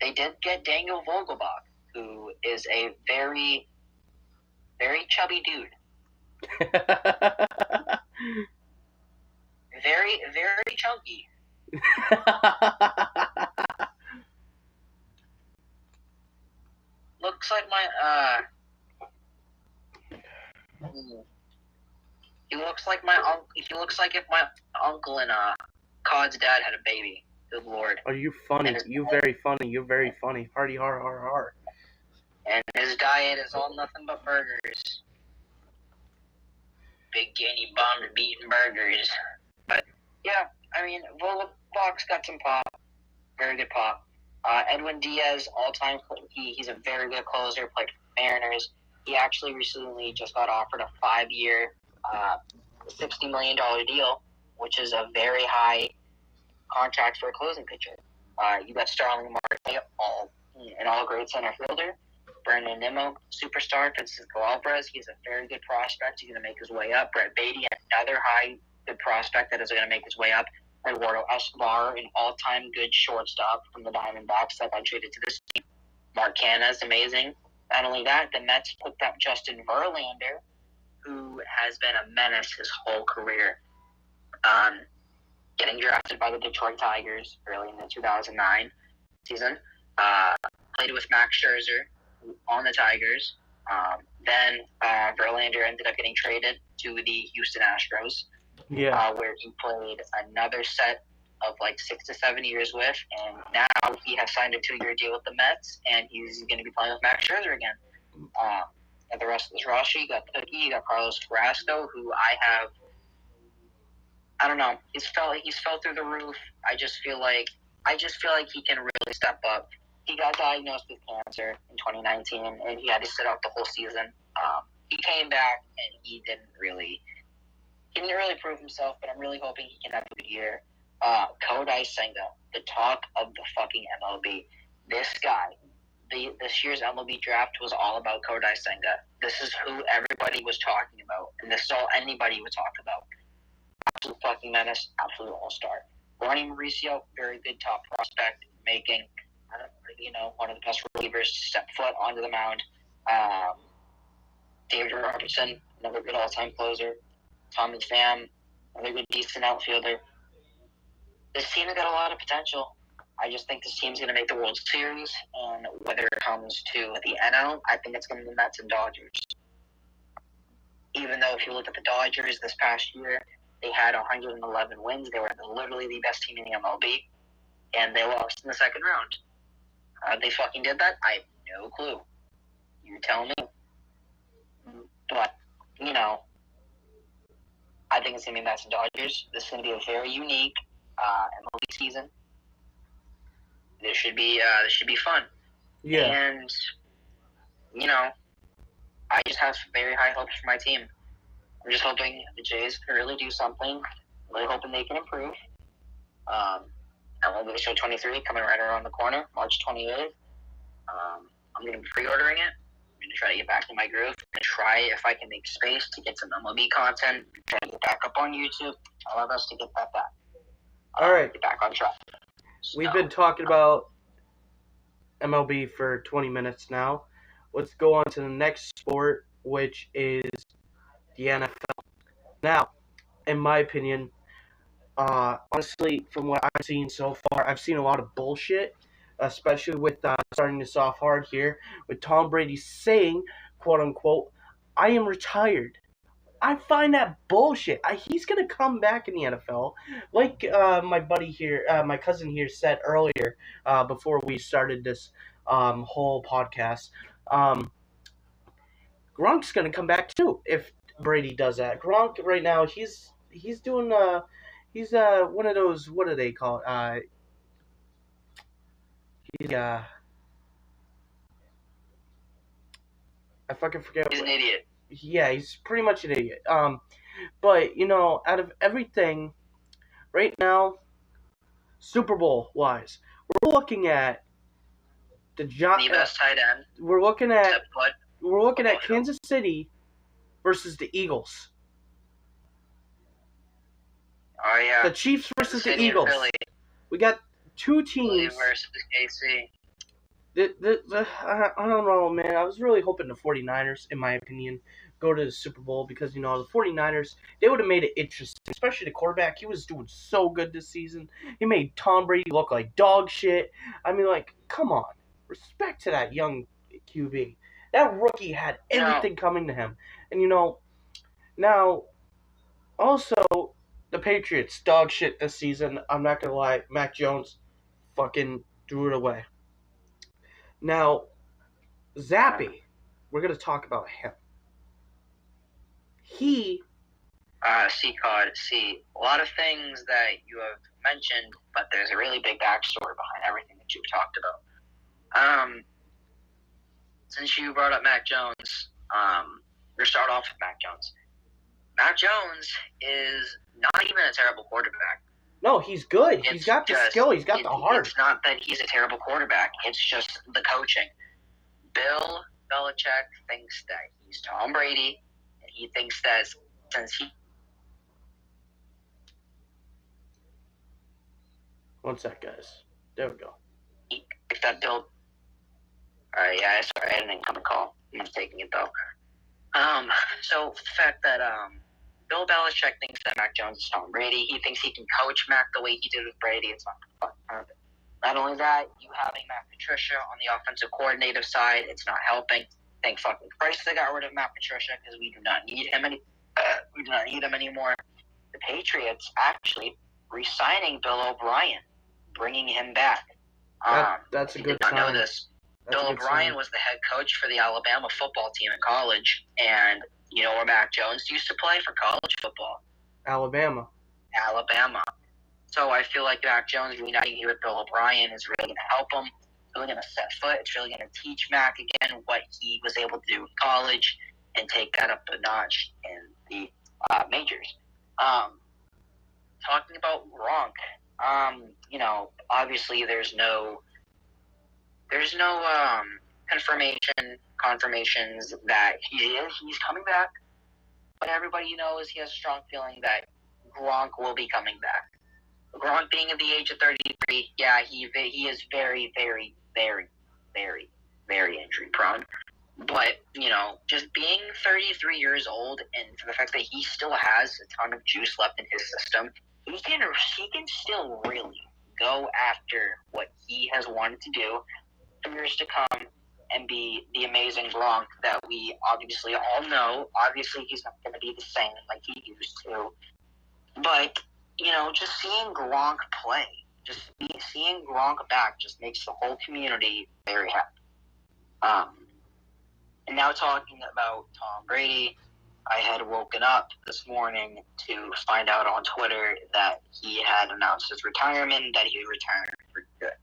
Speaker 2: They did get Daniel Vogelbach, who is a very, very chubby dude. Very, very chunky. Looks like he looks like if my uncle and Cod's dad had a baby. Good Lord.
Speaker 1: Oh, you funny. You very funny. You're very funny. Hardy har har har.
Speaker 2: And his diet is all nothing but burgers. Big gainy bum beating burgers. But yeah, I mean, Vogelbach's got some pop. Very good pop. Edwin Diaz, all-time, he's a very good closer, played for Mariners. He actually recently just got offered a 5-year, $60 million deal, which is a very high contract for a closing pitcher. You got Starling Marte, an all-great center fielder. Brandon Nimmo, superstar. Francisco Alvarez, he's a very good prospect. He's going to make his way up. Brett Beatty, another good prospect that is going to make his way up. Eduardo Escobar, an all-time good shortstop from the Diamondbacks that got traded to this team. Mark Canha is amazing. Not only that, the Mets picked up Justin Verlander, who has been a menace his whole career. Getting drafted by the Detroit Tigers early in the 2009 season. Played with Max Scherzer on the Tigers. Then Verlander ended up getting traded to the Houston Astros.
Speaker 1: Yeah.
Speaker 2: Where he played another set of 6 to 7 years with, and now he has signed a 2-year deal with the Mets, and he's going to be playing with Max Scherzer again. And the rest of this roster, you got Cookie, you got Carlos Carrasco, who I don't know, he's fell through the roof. I just feel like he can really step up. He got diagnosed with cancer in 2019, and he had to sit out the whole season. He came back, and he didn't really prove himself, but I'm really hoping he can have a good year. Kodai Senga, the talk of the fucking MLB. This guy, this year's MLB draft was all about Kodai Senga. This is who everybody was talking about, and this is all anybody would talk about. Absolute fucking menace, absolute all-star. Ronnie Mauricio, very good top prospect, making, one of the best relievers to step foot onto the mound. David Robertson, another good all-time closer. Tommy Pham, another good decent outfielder. This team has got a lot of potential. I just think this team's going to make the World Series, and whether it comes to the NL, I think it's going to be the Mets and Dodgers. Even though if you look at the Dodgers this past year, they had 111 wins. They were literally the best team in the MLB, and they lost in the second round. How they fucking did that? I have no clue. You tell me. But, I think it's going to be Mets and Dodgers. This is going to be a very unique MLB season. This should be fun.
Speaker 1: Yeah.
Speaker 2: And, I just have very high hopes for my team. I'm just hoping the Jays can really do something. Really hoping they can improve. MLB Show 23 coming right around the corner, March 28th. I'm going to be pre-ordering it. I'm going to try to get back to my groove. And try if I can make space to get some MLB content. Try to get back up on YouTube. I'll have us to get that back.
Speaker 1: All right.
Speaker 2: Get back on track.
Speaker 1: We've been talking about MLB for 20 minutes now. Let's go on to the next sport, which is the NFL. Now, in my opinion, honestly, from what I've seen so far, I've seen a lot of bullshit, especially with starting this off hard here, with Tom Brady saying, quote unquote, I am retired. I find that bullshit. He's going to come back in the NFL. Like my buddy here, my cousin here said earlier, before we started this whole podcast, Gronk's going to come back too if Brady does that. Gronk right now, he's doing he's one of those, what do they call it? I fucking forget.
Speaker 2: He's an idiot.
Speaker 1: Yeah, he's pretty much an idiot. But out of everything right now, Super Bowl wise, we're looking at the
Speaker 2: best tight end.
Speaker 1: We're looking at Kansas City versus the Eagles.
Speaker 2: Oh yeah.
Speaker 1: The Chiefs versus the Eagles. We got two teams.
Speaker 2: Philly versus KC.
Speaker 1: I don't know, man. I was really hoping the 49ers, in my opinion, go to the Super Bowl because, the 49ers, they would have made it interesting, especially the quarterback. He was doing so good this season. He made Tom Brady look like dog shit. I mean, come on. Respect to that young QB. That rookie had everything coming to him. And, now, also, the Patriots, dog shit this season. I'm not going to lie. Mac Jones fucking threw it away. Now, Zappy, we're going to talk about him.
Speaker 2: C-Cod, a lot of things that you have mentioned, but there's a really big backstory behind everything that you've talked about. Since you brought up Mac Jones, we'll start off with Mac Jones. Mac Jones is not even a terrible quarterback.
Speaker 1: No, he's good. He's got the skill. He's got the heart.
Speaker 2: It's not that he's a terrible quarterback. It's just the coaching. Bill Belichick thinks that he's Tom Brady, and he thinks that since he...
Speaker 1: One sec, guys. There we go.
Speaker 2: If that Bill... Alright, yeah, sorry, I didn't come to call. I'm not taking it, though. So, the fact that, Bill Belichick thinks that Mac Jones is Tom Brady. He thinks he can coach Mac the way he did with Brady. It's not fucking happen. Not only that, you having Matt Patricia on the offensive coordinative side, it's not helping. Thank fucking Christ they got rid of Matt Patricia because we do not need him anymore. The Patriots actually re-signing Bill O'Brien, bringing him back.
Speaker 1: That's a good
Speaker 2: sign.
Speaker 1: sign.
Speaker 2: Know this. Bill O'Brien was the head coach for the Alabama football team in college, and you know where Mac Jones used to play for college football?
Speaker 1: Alabama.
Speaker 2: So I feel like Mac Jones reuniting here with Bill O'Brien is really going to help him. It's really going to set foot. It's really going to teach Mac again what he was able to do in college and take that up a notch in the majors. Talking about Gronk, obviously there's no confirmations that he's coming back, but everybody knows he has a strong feeling that Gronk will be coming back. Gronk being at the age of 33, yeah, he is very, very, very, very, very injury prone. But, just being 33 years old and for the fact that he still has a ton of juice left in his system, he can still really go after what he has wanted to do for years to come and be the amazing Gronk that we obviously all know. Obviously, he's not going to be the same like he used to. But, just seeing Gronk play, seeing Gronk back just makes the whole community very happy. And now talking about Tom Brady, I had woken up this morning to find out on Twitter that he had announced his retirement, that he retired for good.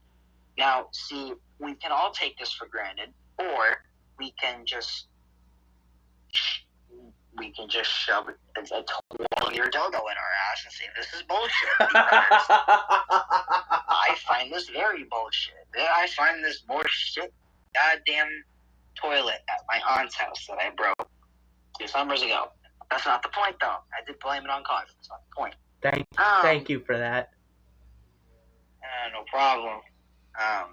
Speaker 2: Now, see, we can all take this for granted, or we can just we can just shove a 12-year dildo in our ass and say this is bullshit. Because I find this very bullshit. I find this bullshit goddamn toilet at my aunt's house that I broke 2 summers ago. That's not the point, though. I did blame it on COVID. That's not the point.
Speaker 1: Thank you for that.
Speaker 2: No problem. I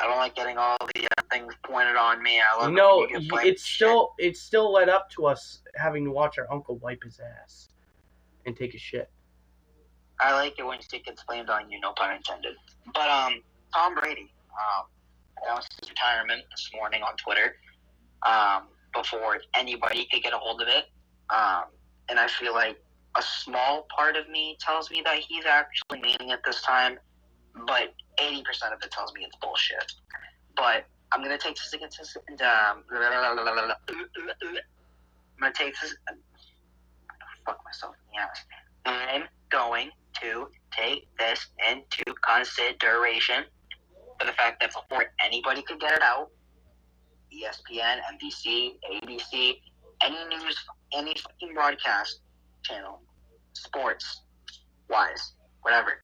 Speaker 2: don't like getting all the things pointed on me. I love
Speaker 1: No,
Speaker 2: it when you get blamed
Speaker 1: it
Speaker 2: for shit.
Speaker 1: still led up to us having to watch our uncle wipe his ass and take a shit.
Speaker 2: I like it when shit gets blamed on you, no pun intended. But Tom Brady announced his retirement this morning on Twitter before anybody could get a hold of it. And I feel like a small part of me tells me that he's actually meaning it this time, but 80% of it tells me it's bullshit. But I'm going to take this against this and I'm going to take this fuck myself in the ass. I'm going to take this into consideration for the fact that before anybody could get it out, ESPN, NBC, ABC, any news, any fucking broadcast channel, sports-wise, whatever,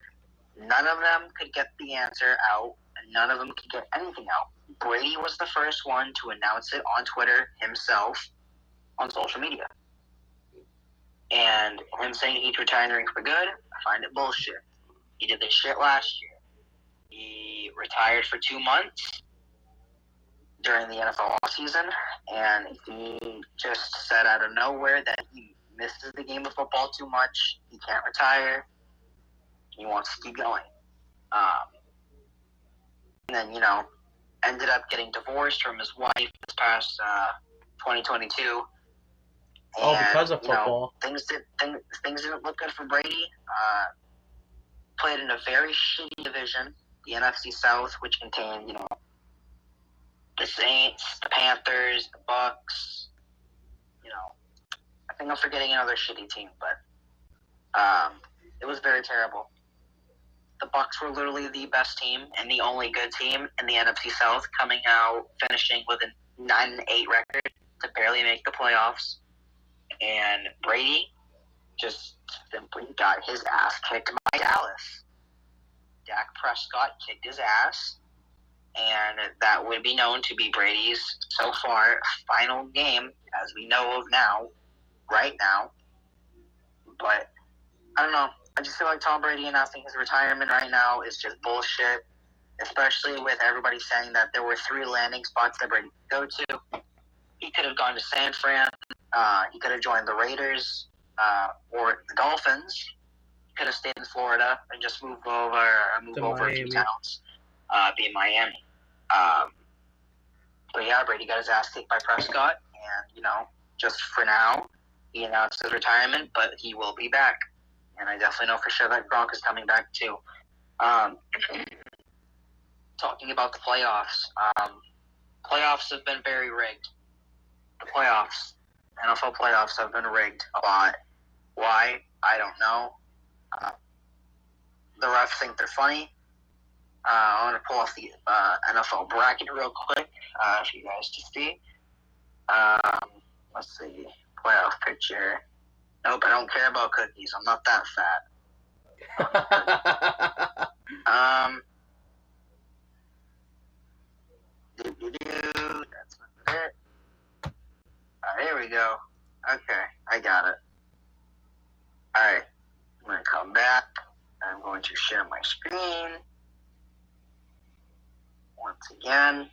Speaker 2: none of them could get the answer out, and none of them could get anything out. Brady was the first one to announce it on Twitter himself on social media. And him saying he's retiring for good, I find it bullshit. He did this shit last year. He retired for 2 months during the NFL offseason, and he just said out of nowhere that he misses the game of football too much. He can't retire. He wants to keep going. And then, ended up getting divorced from his wife this past 2022.
Speaker 1: All because of football.
Speaker 2: Things didn't look good for Brady. Played in a very shitty division, the NFC South, which contained, the Saints, the Panthers, the Bucks. I think I'm forgetting another shitty team, but it was very terrible. The Bucks were literally the best team and the only good team in the NFC South, coming out, finishing with a 9-8 record to barely make the playoffs. And Brady just simply got his ass kicked by Dallas. Dak Prescott kicked his ass, and that would be known to be Brady's, so far, final game, as we know of now, right now. But, I don't know. I just feel like Tom Brady announcing his retirement right now is just bullshit, especially with everybody saying that there were 3 landing spots that Brady could go to. He could have gone to San Fran. He could have joined the Raiders or the Dolphins. He could have stayed in Florida and just moved over a few towns, be in Miami. But yeah, Brady got his ass kicked by Prescott, and just for now, he announced his retirement, but he will be back. And I definitely know for sure that Gronk is coming back too. Talking about the playoffs, playoffs have been very rigged. The playoffs, NFL playoffs have been rigged a lot. Why? I don't know. The refs think they're funny. I want to pull off the NFL bracket real quick for you guys to see. Let's see. Playoff picture. Nope, I don't care about cookies. I'm not that fat. That's not it. There we go. Okay, I got it. Alright, I'm going to come back. I'm going to share my screen. Once again.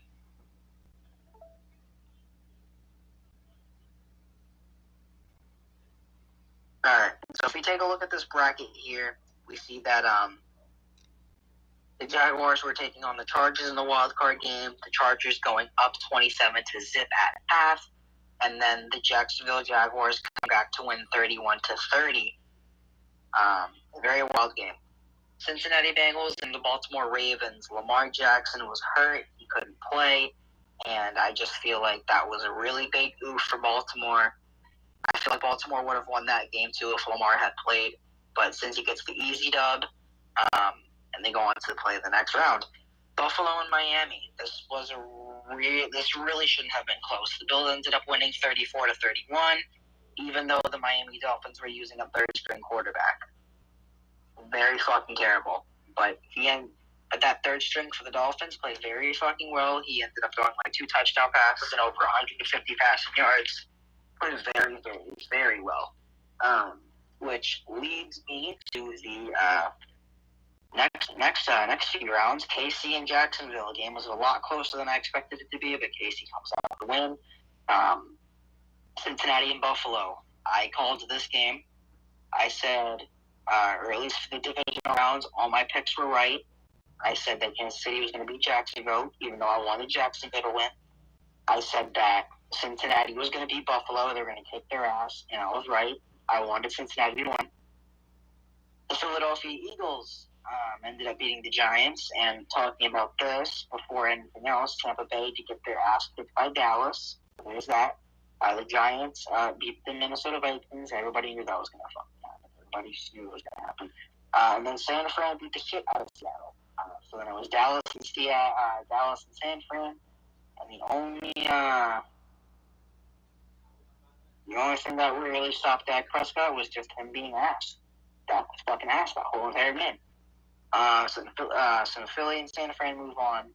Speaker 2: Alright, so if we take a look at this bracket here, we see that the Jaguars were taking on the Chargers in the wild card game. The Chargers going up 27 to zip at half. And then the Jacksonville Jaguars come back to win 31-30. A very wild game. Cincinnati Bengals and the Baltimore Ravens. Lamar Jackson was hurt. He couldn't play. And I just feel like that was a really big oof for Baltimore. I feel like Baltimore would have won that game too if Lamar had played. But since he gets the easy dub, and they go on to play the next round, Buffalo and Miami. This really shouldn't have been close. The Bills ended up winning 34-31. even though the Miami Dolphins were using a third-string quarterback. Very fucking terrible. But that third string for the Dolphins played very fucking well. He ended up throwing like 2 touchdown passes and over 150 passing yards. Played very, very, very well. Which leads me to the next few rounds. KC and Jacksonville. The game was a lot closer than I expected it to be, but KC comes out with the win. Cincinnati and Buffalo. I called this game. I said, or at least for the divisional rounds, all my picks were right. I said that Kansas City was going to beat Jacksonville, even though I wanted Jacksonville to win. I said that Cincinnati was going to beat Buffalo. They were going to kick their ass, and I was right. I wanted Cincinnati to win. The Philadelphia Eagles ended up beating the Giants, and talking about this before anything else, Tampa Bay to get their ass kicked by Dallas. There's that. The Giants beat the Minnesota Vikings. Everybody knew that was going to fucking happen. Everybody just knew it was going to happen. And then San Fran beat the shit out of Seattle. So then it was Dallas and San Fran. And the only thing that really stopped Dak Prescott was just him being ass. Dak was fucking ass that whole entire game. So Philly and San Fran move on.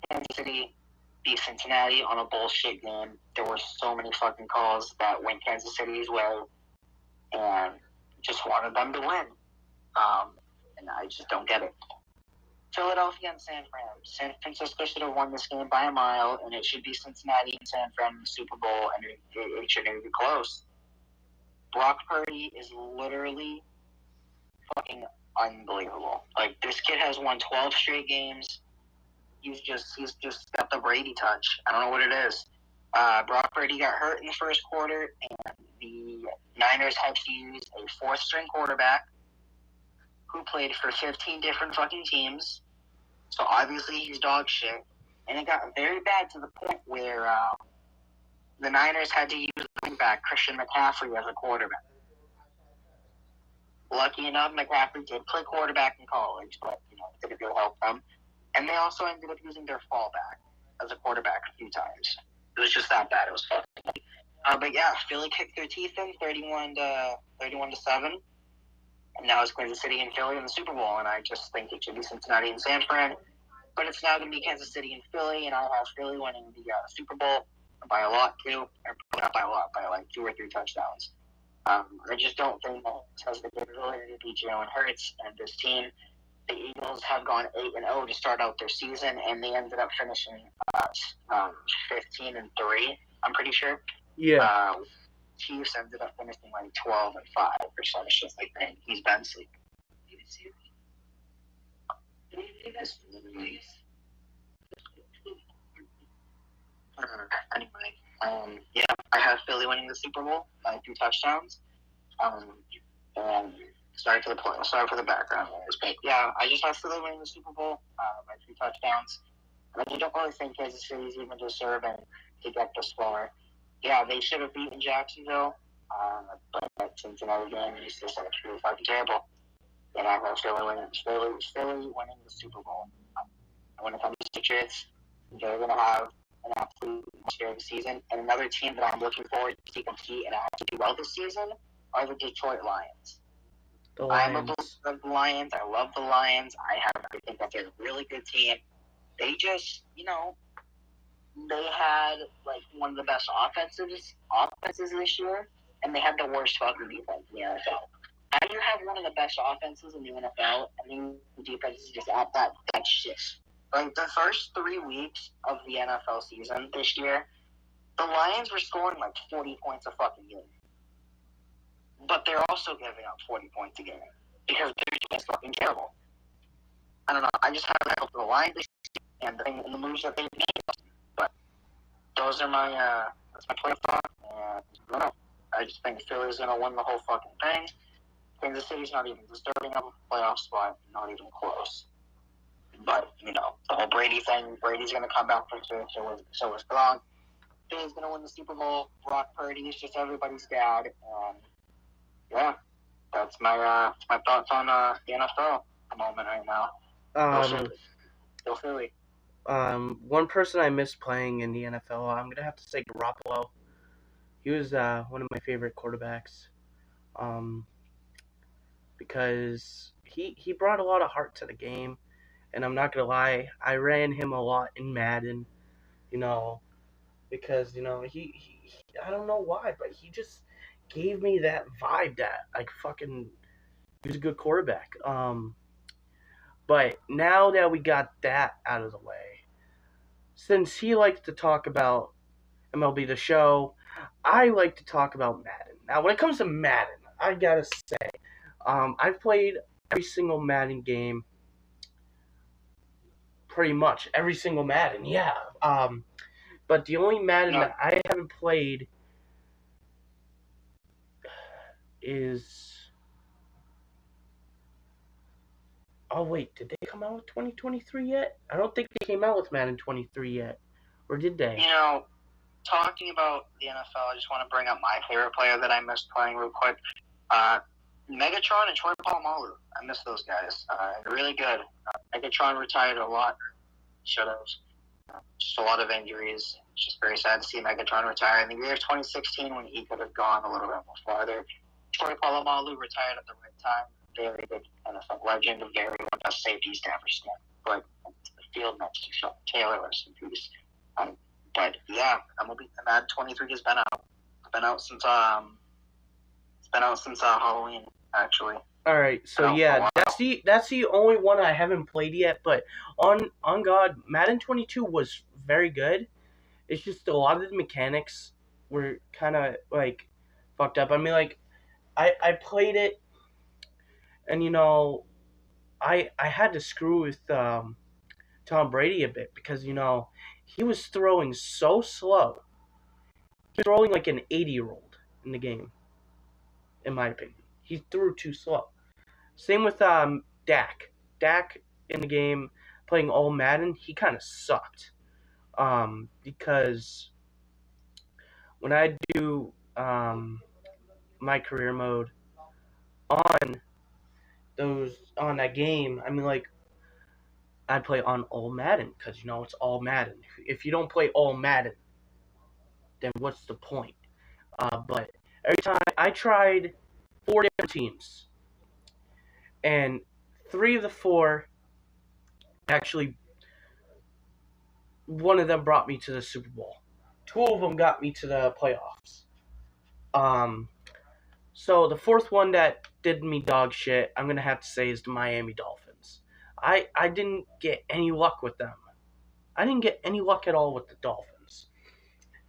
Speaker 2: Kansas City beat Cincinnati on a bullshit game. There were so many fucking calls that went Kansas City's way, and just wanted them to win. And I just don't get it. Philadelphia and San Fran. San Francisco should have won this game by a mile, and it should be Cincinnati and San Fran in the Super Bowl, and it shouldn't be close. Brock Purdy is literally fucking unbelievable. Like, this kid has won 12 straight games. He's just got the Brady touch. I don't know what it is. Brock Purdy got hurt in the first quarter, and the Niners had to use a 4th-string quarterback who played for 15 different fucking teams. So obviously he's dog shit. And it got very bad to the point where the Niners had to use running back Christian McCaffrey as a quarterback. Lucky enough, McCaffrey did play quarterback in college, but it didn't really help them. And they also ended up using their fallback as a quarterback a few times. It was just that bad. It was fucking. But yeah, Philly kicked their teeth in 31-7. And now it's Kansas City and Philly in the Super Bowl, and I just think it should be Cincinnati and San Fran. But it's now going to be Kansas City and Philly, and I have Philly winning the Super Bowl by a lot, too. Or not by a lot, by like 2 or 3 touchdowns. I just don't think Mahomes has the capability to beat Jalen Hurts and this team. The Eagles have gone 8-0 to start out their season, and they ended up finishing 15-3, I'm pretty sure.
Speaker 1: Yeah.
Speaker 2: Chiefs ended up finishing like 12-5 or some shit like that. He's been sleeping. Anyway, yeah, I have Philly winning the Super Bowl by 2 touchdowns. And sorry for the background noise, but yeah, I just have Philly winning the Super Bowl by 2 touchdowns. And I don't really think Kansas City's even deserving to get this far. Yeah, they should have beaten Jacksonville, but that Cincinnati game is just really fucking terrible. And I have Philly winning the Super Bowl. And when it comes to Patriots, they're going to have an absolute scary season. And another team that I'm looking forward to compete and actually do well this season are the Detroit Lions. I'm a believer of the Lions. I love the Lions. I think that they're a really good team. They just, they had like one of the best offenses this year, and they had the worst fucking defense in the NFL. How do you have one of the best offenses in the NFL, and then the defense is just at that shit? Like, the first 3 weeks of the NFL season this year, the Lions were scoring like 40 points a fucking game. But they're also giving up 40 points a game because they're just fucking terrible. I don't know. I just have to help the Lions and the moves that they've made. But those are that's my player thought. And I don't know. I just think Philly's going to win the whole fucking thing. Kansas City's not even deserving of a playoff spot, not even close. But, the whole Brady thing, Brady's going to come back for sure, so is Gronk. Philly's going to win the Super Bowl. Brock Purdy is just everybody's dad. And, yeah, that's my thoughts on the NFL at the moment right now. Go Philly.
Speaker 1: One person I miss playing in the NFL, I'm going to have to say Garoppolo. He was one of my favorite quarterbacks. Um, because he brought a lot of heart to the game, and I'm not gonna lie, I ran him a lot in Madden. You know, because he I don't know why, but he just gave me that vibe that like fucking he was a good quarterback. But now that we got that out of the way, since he likes to talk about MLB The Show, I like to talk about Madden. Now, when it comes to Madden, I gotta say, I've played every single Madden game, pretty much every single Madden. Yeah. But the only Madden
Speaker 2: No,
Speaker 1: that I haven't played is. Oh wait, did they come out with 2023 yet? I don't think they came out with Madden 23 yet, or did they?
Speaker 2: you know, talking about the NFL, I just want to bring up my favorite player that I missed playing real quick. Megatron and Troy Polamalu. I miss those guys. They're really good. Megatron retired a lot. Should have. Just a lot of injuries. It's just very sad to see Megatron retire. In the year of 2016, when he could have gone a little bit more farther, Troy Polamalu retired at the right time. Very good NFL legend, a very one best safeties to ever step. But the field next to Sean Taylor, rest in peace. But yeah, MLB Madden 23 has been out. It's been out since Halloween, actually.
Speaker 1: All right, so yeah, that's the only one I haven't played yet. But on God, Madden 22 was very good. It's just a lot of the mechanics were kind of like fucked up. I mean, like I played it, and I had to screw with Tom Brady a bit because he was throwing so slow. He was throwing like an 80-year-old in the game, in my opinion. He threw too slow. Same with Dak. Dak in the game playing all Madden, he kind of sucked. Because when I do my career mode on that game, I mean, like, I play on all Madden because it's all Madden. If you don't play all Madden, then what's the point? But every time I tried 4 different teams, and 3 of the 4 actually, one of them brought me to the Super Bowl. 2 of them got me to the playoffs. So the 4th one that did me dog shit, I'm gonna have to say, is the Miami Dolphins. I didn't get any luck with them. I didn't get any luck at all with the Dolphins.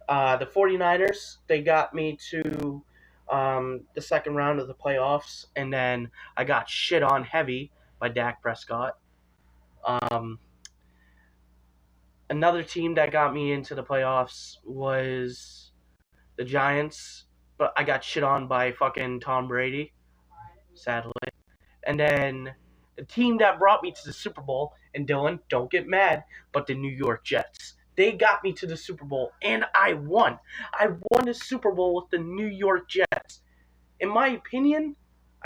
Speaker 1: The 49ers, they got me to the second round of the playoffs, and then I got shit on heavy by Dak Prescott. Another team that got me into the playoffs was the Giants, but I got shit on by fucking Tom Brady, sadly. And then the team that brought me to the Super Bowl, and Dylan, don't get mad, but the New York Jets. They got me to the Super Bowl, and I won. I won the Super Bowl with the New York Jets. In my opinion,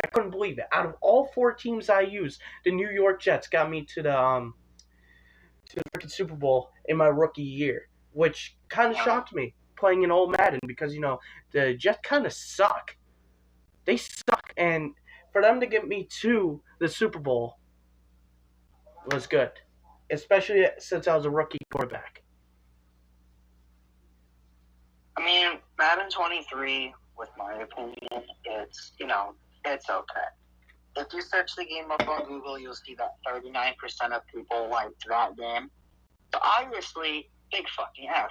Speaker 1: I couldn't believe it. Out of all 4 teams I used, the New York Jets got me to the freaking Super Bowl in my rookie year, which kind of shocked me playing in old Madden because the Jets kind of suck. They suck, and for them to get me to the Super Bowl was good, especially since I was a rookie quarterback.
Speaker 2: I mean, Madden 23, with my opinion, it's okay. If you search the game up on Google, you'll see that 39% of people liked that game. So obviously, big fucking F.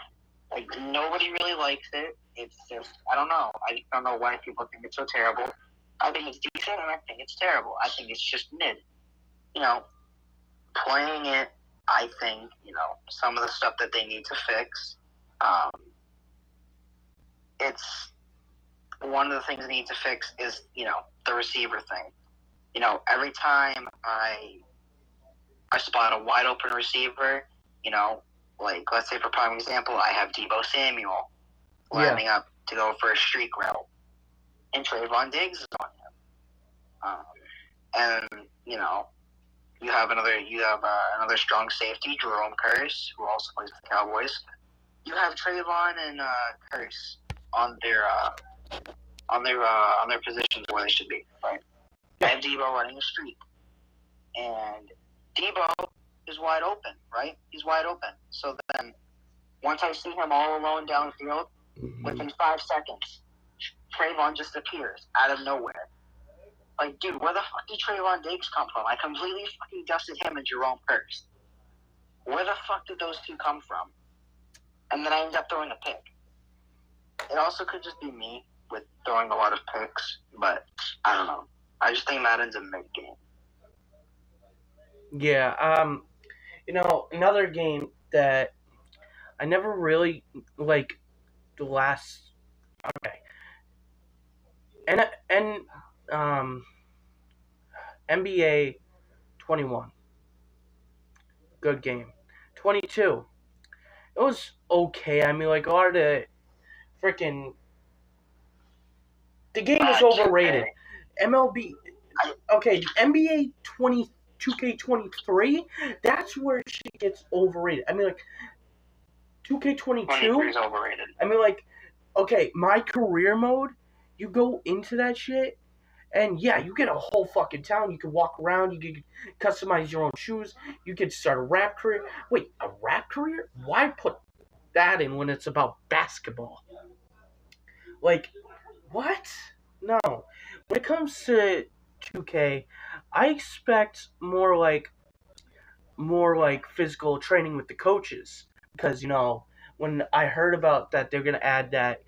Speaker 2: Like, nobody really likes it. It's just, I don't know. I don't know why people think it's so terrible. I think it's decent, and I think it's terrible. I think it's just mid. Playing it, I think, some of the stuff that they need to fix, it's one of the things they need to fix is, the receiver thing. Every time I spot a wide open receiver, like, let's say for prime example, I have Deebo Samuel lining up to go for a streak route, and Trayvon Diggs is on him. And you have another strong safety, Jerome Curse, who also plays for the Cowboys. You have Trayvon and Curse on their positions where they should be. Right. I have Debo running the streak, and Debo is wide open. Right, he's wide open. So then, once I see him all alone downfield, within 5 seconds, Trayvon just appears out of nowhere. Like, dude, where the fuck did Trayvon Diggs come from? I completely fucking dusted him and Jerome Purse. Where the fuck did those two come from? And then I ended up throwing a pick. It also could just be me with throwing a lot of picks, but I don't know. I just think Madden's a mid-game.
Speaker 1: Yeah, another game that I never really, the last, okay. And NBA 21. Good game. 22. It was okay. I mean, a lot of the freaking... The game is overrated. MLB... Okay, NBA 2K23, that's where shit gets overrated. I mean, 2K22...
Speaker 2: is overrated.
Speaker 1: I mean, okay, my career mode, you go into that shit, and yeah, you get a whole fucking town. You can walk around. You can customize your own shoes. You can start a rap career. Wait, a rap career? Why put that in when it's about basketball? What? No. When it comes to 2K, I expect more like physical training with the coaches. Because, when I heard about that, they're going to add that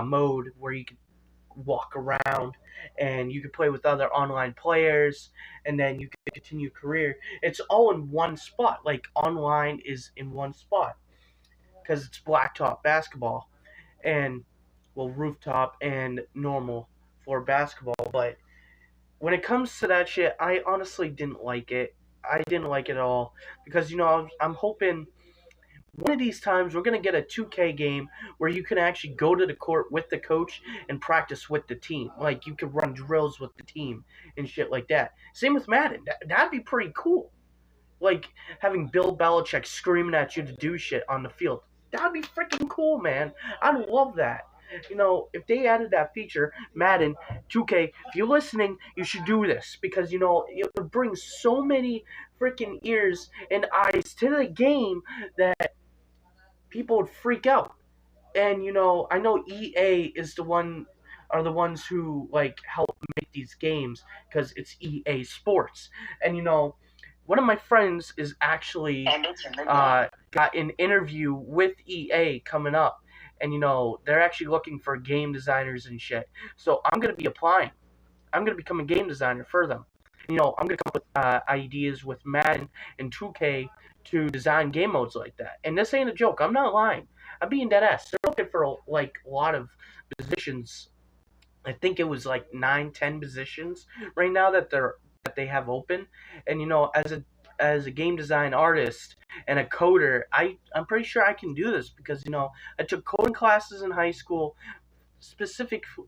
Speaker 1: mode where you can walk around and you can play with other online players, and then you can continue your career. It's all in one spot. Online is in one spot because it's blacktop basketball and rooftop and normal floor basketball. But when it comes to that shit, I honestly didn't like it. I didn't like it at all because I'm hoping one of these times we're going to get a 2K game where you can actually go to the court with the coach and practice with the team. You can run drills with the team and shit like that. Same with Madden. That'd be pretty cool. Having Bill Belichick screaming at you to do shit on the field. That'd be freaking cool, man. I'd love that. If they added that feature, Madden, 2K, if you're listening, you should do this. Because, it would bring so many freaking ears and eyes to the game that people would freak out. And I know EA are the ones who help make these games because it's EA Sports. And one of my friends is actually got an interview with EA coming up, and they're actually looking for game designers and shit. So I'm gonna be applying. I'm gonna become a game designer for them. I'm gonna come up with ideas with Madden and 2K to design game modes like that. And this ain't a joke. I'm not lying. I'm being dead ass. They're looking for a lot of positions. I think it was 9-10 positions right now that they have open. And as a game design artist and a coder, I'm pretty sure I can do this because I took coding classes in high school specifically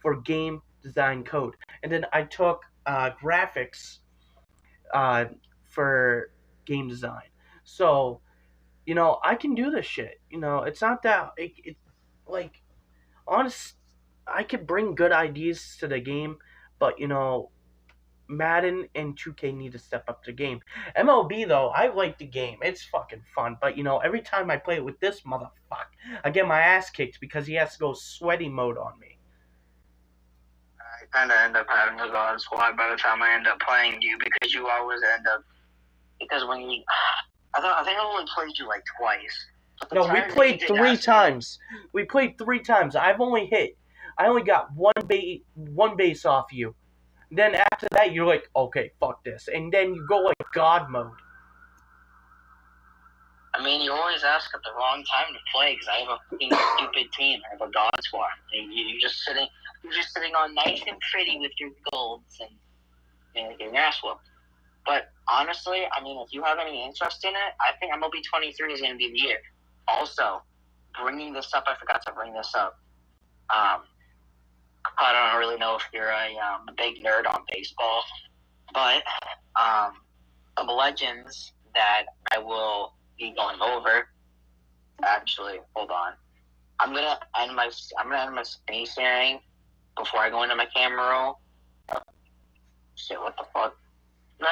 Speaker 1: for game design code. And then I took graphics for game design. So, I can do this shit. It's not that honest. I could bring good ideas to the game, but Madden and 2K need to step up the game. MLB though, I like the game. It's fucking fun, but every time I play it with this motherfucker, I get my ass kicked because he has to go sweaty mode on me.
Speaker 2: I kind of end up having a God squad by the time I end up playing you because you always end up when you. I think I only played you twice.
Speaker 1: No, we played 3 times. We played 3 times. I only got one base off you. Then after that, you're like, okay, fuck this. And then you go God mode.
Speaker 2: I mean, you always ask at the wrong time to play because I have a fucking stupid team. I have a God squad. You're just sitting on nice and pretty with your golds and getting your ass whooped. But honestly, I mean, if you have any interest in it, I think MLB 23 is going to be the year. Also, bringing this up, I forgot to bring this up. I don't really know if you're a big nerd on baseball, but some legends that I will be going over Actually, hold on. I'm gonna end my screen sharing before I go into my camera roll. Shit, what the fuck? No.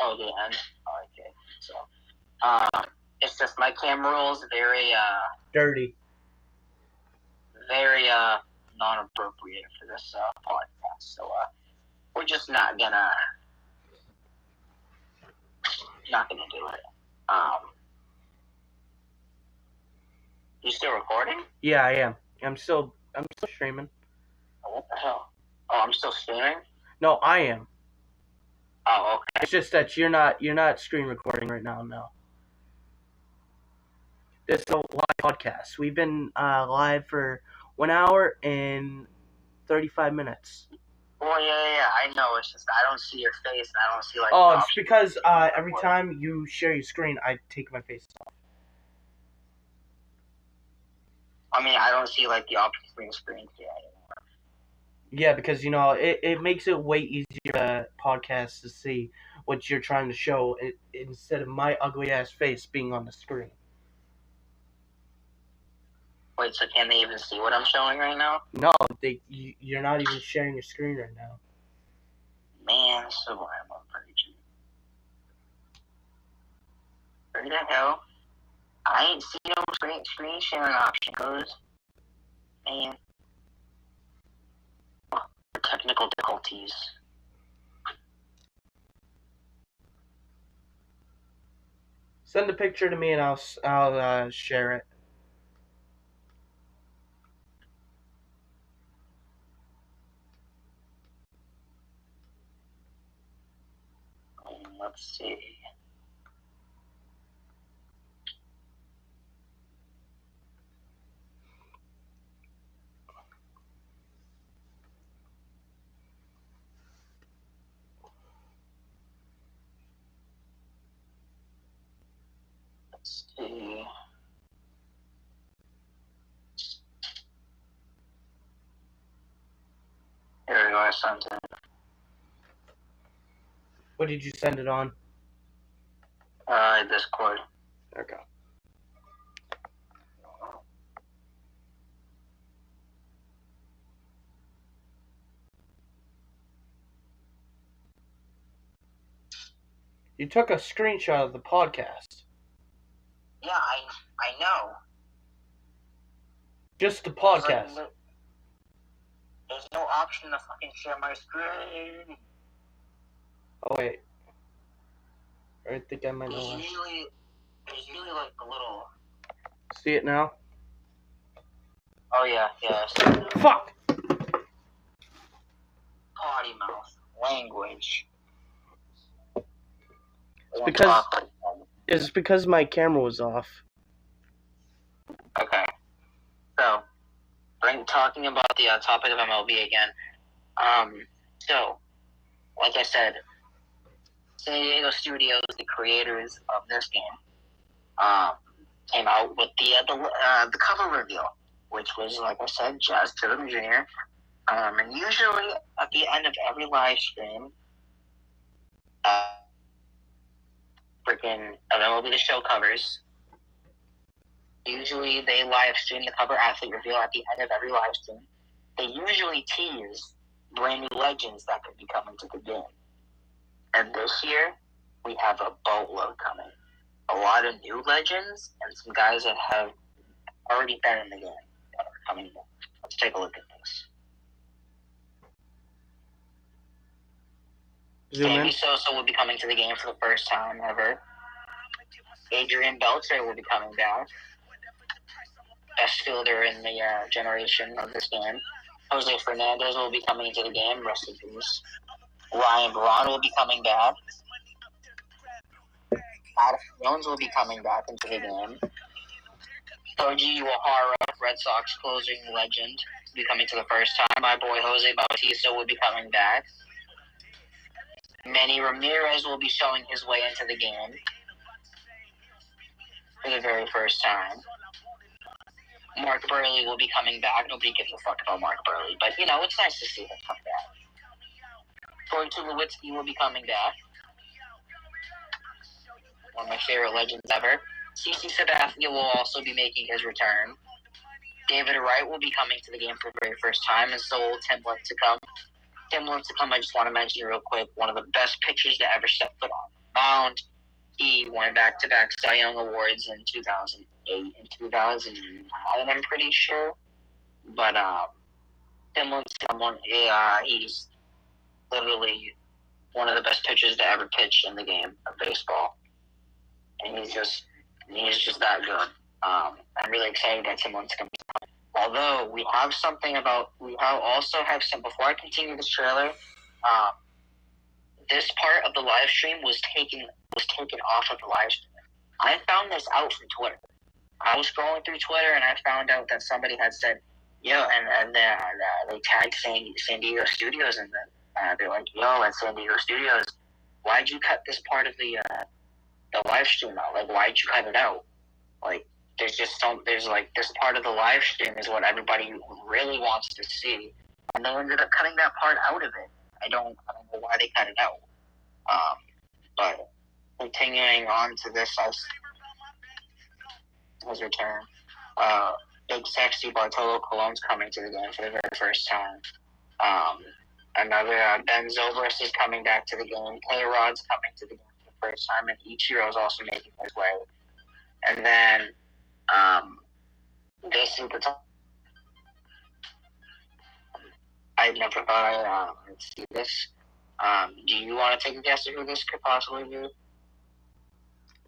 Speaker 2: Oh, the end. Oh, okay. So, it's just my camera roll is very
Speaker 1: Dirty.
Speaker 2: very non-appropriate for this podcast. So, we're just not gonna do it. You still recording?
Speaker 1: Yeah, I am. I'm still streaming.
Speaker 2: Oh, what the hell? Oh, I'm still streaming?
Speaker 1: No, I am.
Speaker 2: Oh, okay.
Speaker 1: It's just that you're not screen recording right now. No. This is a live podcast. We've been live for 1 hour and 35 minutes.
Speaker 2: Well, yeah, I know. It's just I don't see your face, and I don't see like.
Speaker 1: Oh, it's because every time you share your screen, I take my face off.
Speaker 2: I mean, I don't see like the option for your screen here anymore.
Speaker 1: Yeah, because it makes it way easier to podcast to see what you're trying to show instead of my ugly ass face being on the screen.
Speaker 2: Wait, so can they even see what I'm showing right now?
Speaker 1: No, you're not even sharing your screen right now.
Speaker 2: Man, so I'm up for you. Where the hell? I ain't see no screen sharing option goes. Man. Technical difficulties.
Speaker 1: Send a picture to me and I'll share it.
Speaker 2: Let's see. Let's see. Here we go, I sent it.
Speaker 1: What did you send it on?
Speaker 2: Discord.
Speaker 1: Okay. You took a screenshot of the podcast.
Speaker 2: Yeah, I know.
Speaker 1: Just the podcast.
Speaker 2: There's no option to fucking share my screen.
Speaker 1: Oh wait. I think I might know.
Speaker 2: There's usually like a little.
Speaker 1: See it now?
Speaker 2: Oh yeah.
Speaker 1: Fuck!
Speaker 2: Potty mouth language.
Speaker 1: It's because my camera was off.
Speaker 2: Okay. So, talking about the topic of MLB again. So, like I said, San Diego Studios, the creators of this game, came out with the cover reveal, which was, like I said, Jazz Chisholm Jr. And usually at the end of every live stream, freaking MLB The Show covers. Usually they live stream the cover athlete reveal at the end of every live stream. They usually tease brand new legends that could be coming to the game. And this year, we have a boatload coming. A lot of new legends and some guys that have already been in the game that are coming in. Let's take a look at this. Sammy Sosa will be coming to the game for the first time ever. Adrian Beltre will be coming back. Best fielder in the generation of this game. Jose Fernandez will be coming into the game. Rest in peace. Ryan Braun will be coming back. Adam Jones will be coming back into the game. Koji Uehara, Red Sox closing legend, will be coming to the first time. My boy Jose Bautista will be coming back. Manny Ramirez will be showing his way into the game for the very first time. Mark Burley will be coming back. Nobody gives a fuck about Mark Burley, but it's nice to see him come back. Troy Tulowitzki will be coming back. One of my favorite legends ever. CC Sabathia will also be making his return. David Wright will be coming to the game for the very first time, and so will Tim Lincecum. Tim Lincecum, I just want to mention real quick, one of the best pitchers to ever step foot on the mound. He won back-to-back Cy Young Awards in 2008 and 2009, I'm pretty sure. But Tim Lincecum, he's literally one of the best pitchers to ever pitch in the game of baseball. And he's just that good. I'm really excited that Tim Lincecum. Although we also have some. Before I continue this trailer, this part of the live stream was taken off of the live stream. I found this out from Twitter. I was scrolling through Twitter and I found out that somebody had said, "Yo," and they tagged San Diego Studios, and they're like, "Yo, at San Diego Studios, why'd you cut this part of the live stream out? Like, why'd you cut it out? Like, there's like this part of the live stream is what everybody really wants to see," and they ended up cutting that part out of it. I don't know why they cut it out. But continuing on to this, his return. Big Sexy Bartolo Colon's coming to the game for the very first time. Another Ben Zobrist is coming back to the game. K-Rod's coming to the game for the first time, and Ichiro is also making his way. And then this is the top. I never thought I'd see this. Do you want to take a guess at who this could possibly be?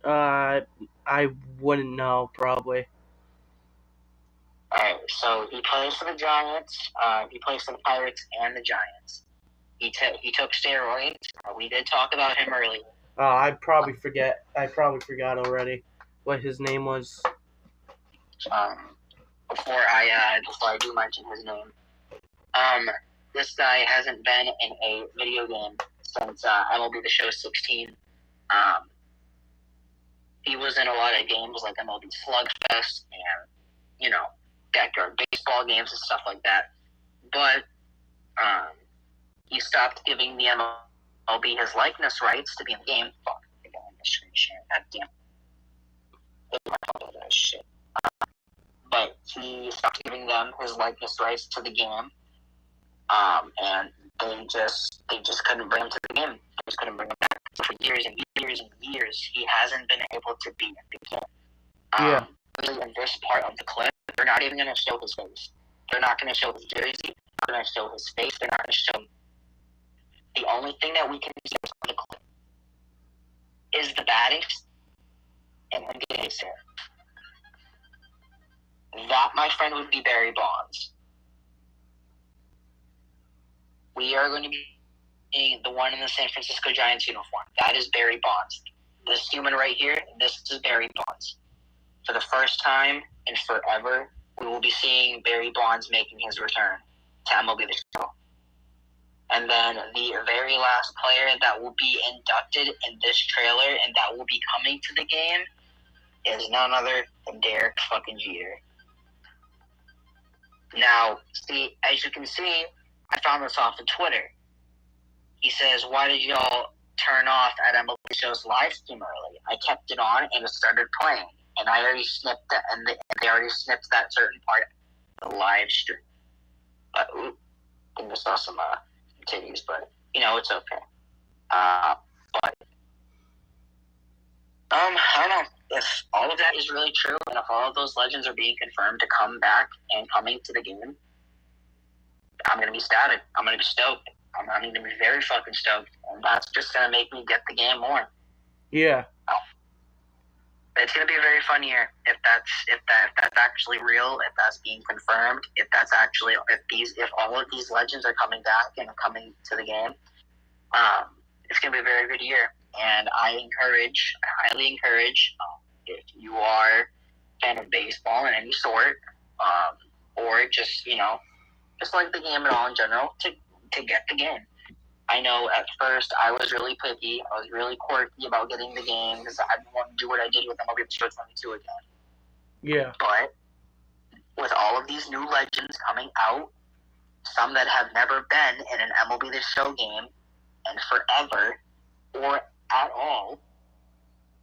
Speaker 1: I wouldn't know, probably.
Speaker 2: Alright, so he plays for the Giants. He plays for the Pirates and the Giants. He took steroids. We did talk about him earlier.
Speaker 1: I probably forgot already what his name was.
Speaker 2: Before I do mention his name, this guy hasn't been in a video game since MLB The Show 16. He was in a lot of games like MLB Slugfest and, backyard baseball games and stuff like that. But he stopped giving the MLB his likeness rights to be in the game. Fuck, I got my screen share. God damn. Shit. But he stopped giving them his likeness rights to the game. And they just couldn't bring him to the game. They just couldn't bring him back. For years and years and years, he hasn't been able to be in the game.
Speaker 1: Yeah.
Speaker 2: Really, in this part of the clip, they're not even going to show his face. They're not going to show his jersey. They're not going to show his face. They're not going to show. The only thing that we can see on the clip is the batting and him getting his hair. That, my friend, would be Barry Bonds. We are going to be seeing the one in the San Francisco Giants uniform. That is Barry Bonds. This human right here, this is Barry Bonds. For the first time in forever, we will be seeing Barry Bonds making his return to MLB The Show. And then the very last player that will be inducted in this trailer and that will be coming to the game is none other than Derek fucking Jeter. Now, see, as you can see, I found this off of Twitter. He says, "Why did y'all turn off at MLB Show's live stream early? I kept it on and it started playing. And I already snipped that, and they already snipped that certain part of the live stream." I think I saw some titties, but, it's okay. But, I don't know. If all of that is really true, and if all of those legends are being confirmed to come back and coming to the game, I'm going to be ecstatic. I'm going to be stoked. I'm going to be very fucking stoked. And that's just going to make me get the game more.
Speaker 1: Yeah.
Speaker 2: It's going to be a very fun year if that's actually real, if that's being confirmed, if all of these legends are coming back and coming to the game. It's going to be a very good year. And I highly encourage, if you are a fan of baseball in any sort, or just, just like the game at all in general, to get the game. I know at first I was really picky. I was really quirky about getting the game because I didn't want to do what I did with MLB The Show 22 again.
Speaker 1: Yeah.
Speaker 2: But with all of these new legends coming out, some that have never been in an MLB The Show game and forever or at all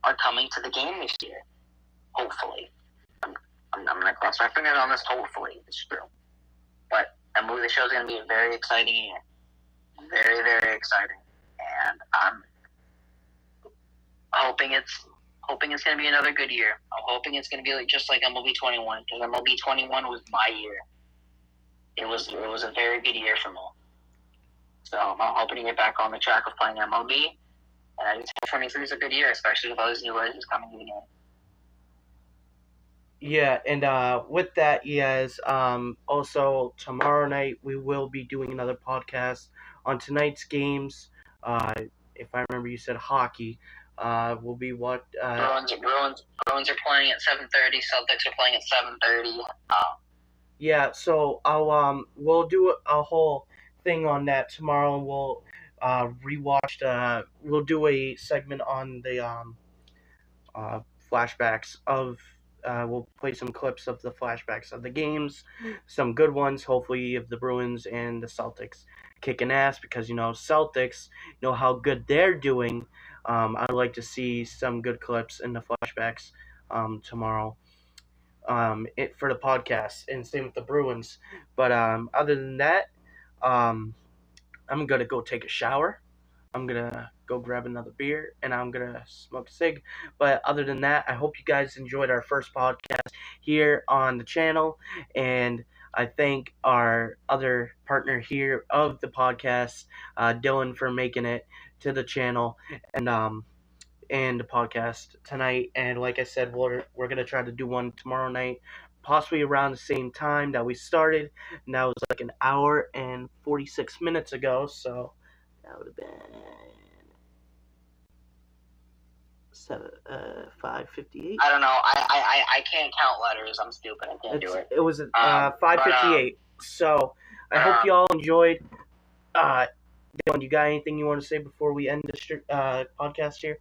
Speaker 2: are coming to the game this year. Hopefully. I'm going to cross my fingers on this. Hopefully it's true. But that movie show is going to be a very exciting year. Very, very exciting. And I'm hoping it's going to be another good year. I'm hoping it's going to be just like MLB 21, because MLB 21 was my year. It was a very good year for me. So I'm hoping to get back on the track of playing MLB. And I just think 23 is a good year, especially with all these new legends coming in.
Speaker 1: Yeah, and with that, yes, also tomorrow night we will be doing another podcast on tonight's games. If I remember, you said hockey. Will be what?
Speaker 2: Bruins are playing at 7:30. Celtics are playing at 7:30.
Speaker 1: Yeah, so we'll do a whole thing on that tomorrow. We'll rewatch. We'll do a segment on the flashbacks of. We'll play some clips of the flashbacks of the games, some good ones, hopefully, of the Bruins and the Celtics kicking ass, because Celtics, how good they're doing. I'd like to see some good clips in the flashbacks tomorrow. For the podcast, and same with the Bruins. But other than that, I'm gonna go take a shower. I'm gonna go grab another beer, and I'm gonna smoke a cig. But other than that, I hope you guys enjoyed our first podcast here on the channel, and I thank our other partner here of the podcast, Dylan, for making it to the channel and the podcast tonight. And like I said, we're gonna try to do one tomorrow night, possibly around the same time that we started, and that was like an hour and 46 minutes ago, so that would have been 5:58.
Speaker 2: I don't know. I can't count letters. I'm stupid. I can't do it.
Speaker 1: It was 5:58. So I hope you all enjoyed. Dylan, you got anything you want to say before we end the podcast here?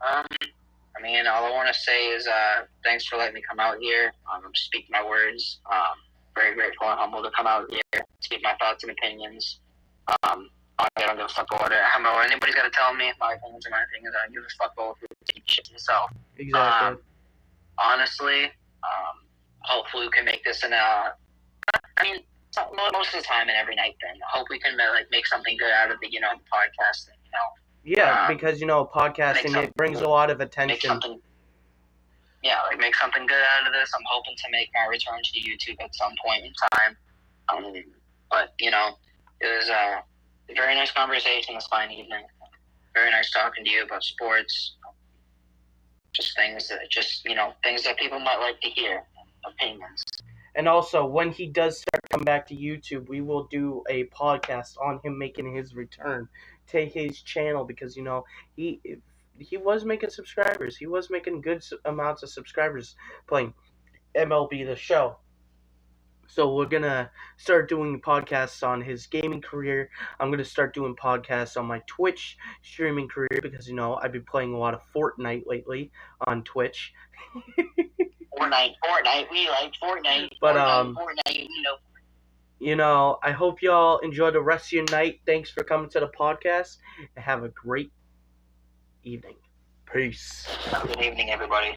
Speaker 2: All I want to say is thanks for letting me come out here. Speak my words. Very grateful and humble to come out here, speak my thoughts and opinions. I don't give a fuck what anybody's got to tell me. My opinions are my opinions. I don't give a fuck about who keep shit to yourself.
Speaker 1: Exactly.
Speaker 2: Honestly, hopefully we can make this most of the time and every night. Then I hope we can make something good out of the podcast.
Speaker 1: Yeah, because podcasting, it brings a lot of attention.
Speaker 2: Make something good out of this. I'm hoping to make my return to YouTube at some point in time. But it was a very nice conversation this fine evening. Very nice talking to you about sports. Just things that people might like to hear. Opinions. And
Speaker 1: also, when he does start coming back to YouTube, we will do a podcast on him making his return to his channel, because he was making subscribers. He was making good amounts of subscribers playing MLB The Show. So we're going to start doing podcasts on his gaming career. I'm going to start doing podcasts on my Twitch streaming career, because, I've been playing a lot of Fortnite lately on Twitch.
Speaker 2: Fortnite. We like Fortnite.
Speaker 1: But,
Speaker 2: Fortnite,
Speaker 1: I hope y'all enjoy the rest of your night. Thanks for coming to the podcast, and have a great evening. Peace.
Speaker 2: Good evening, everybody.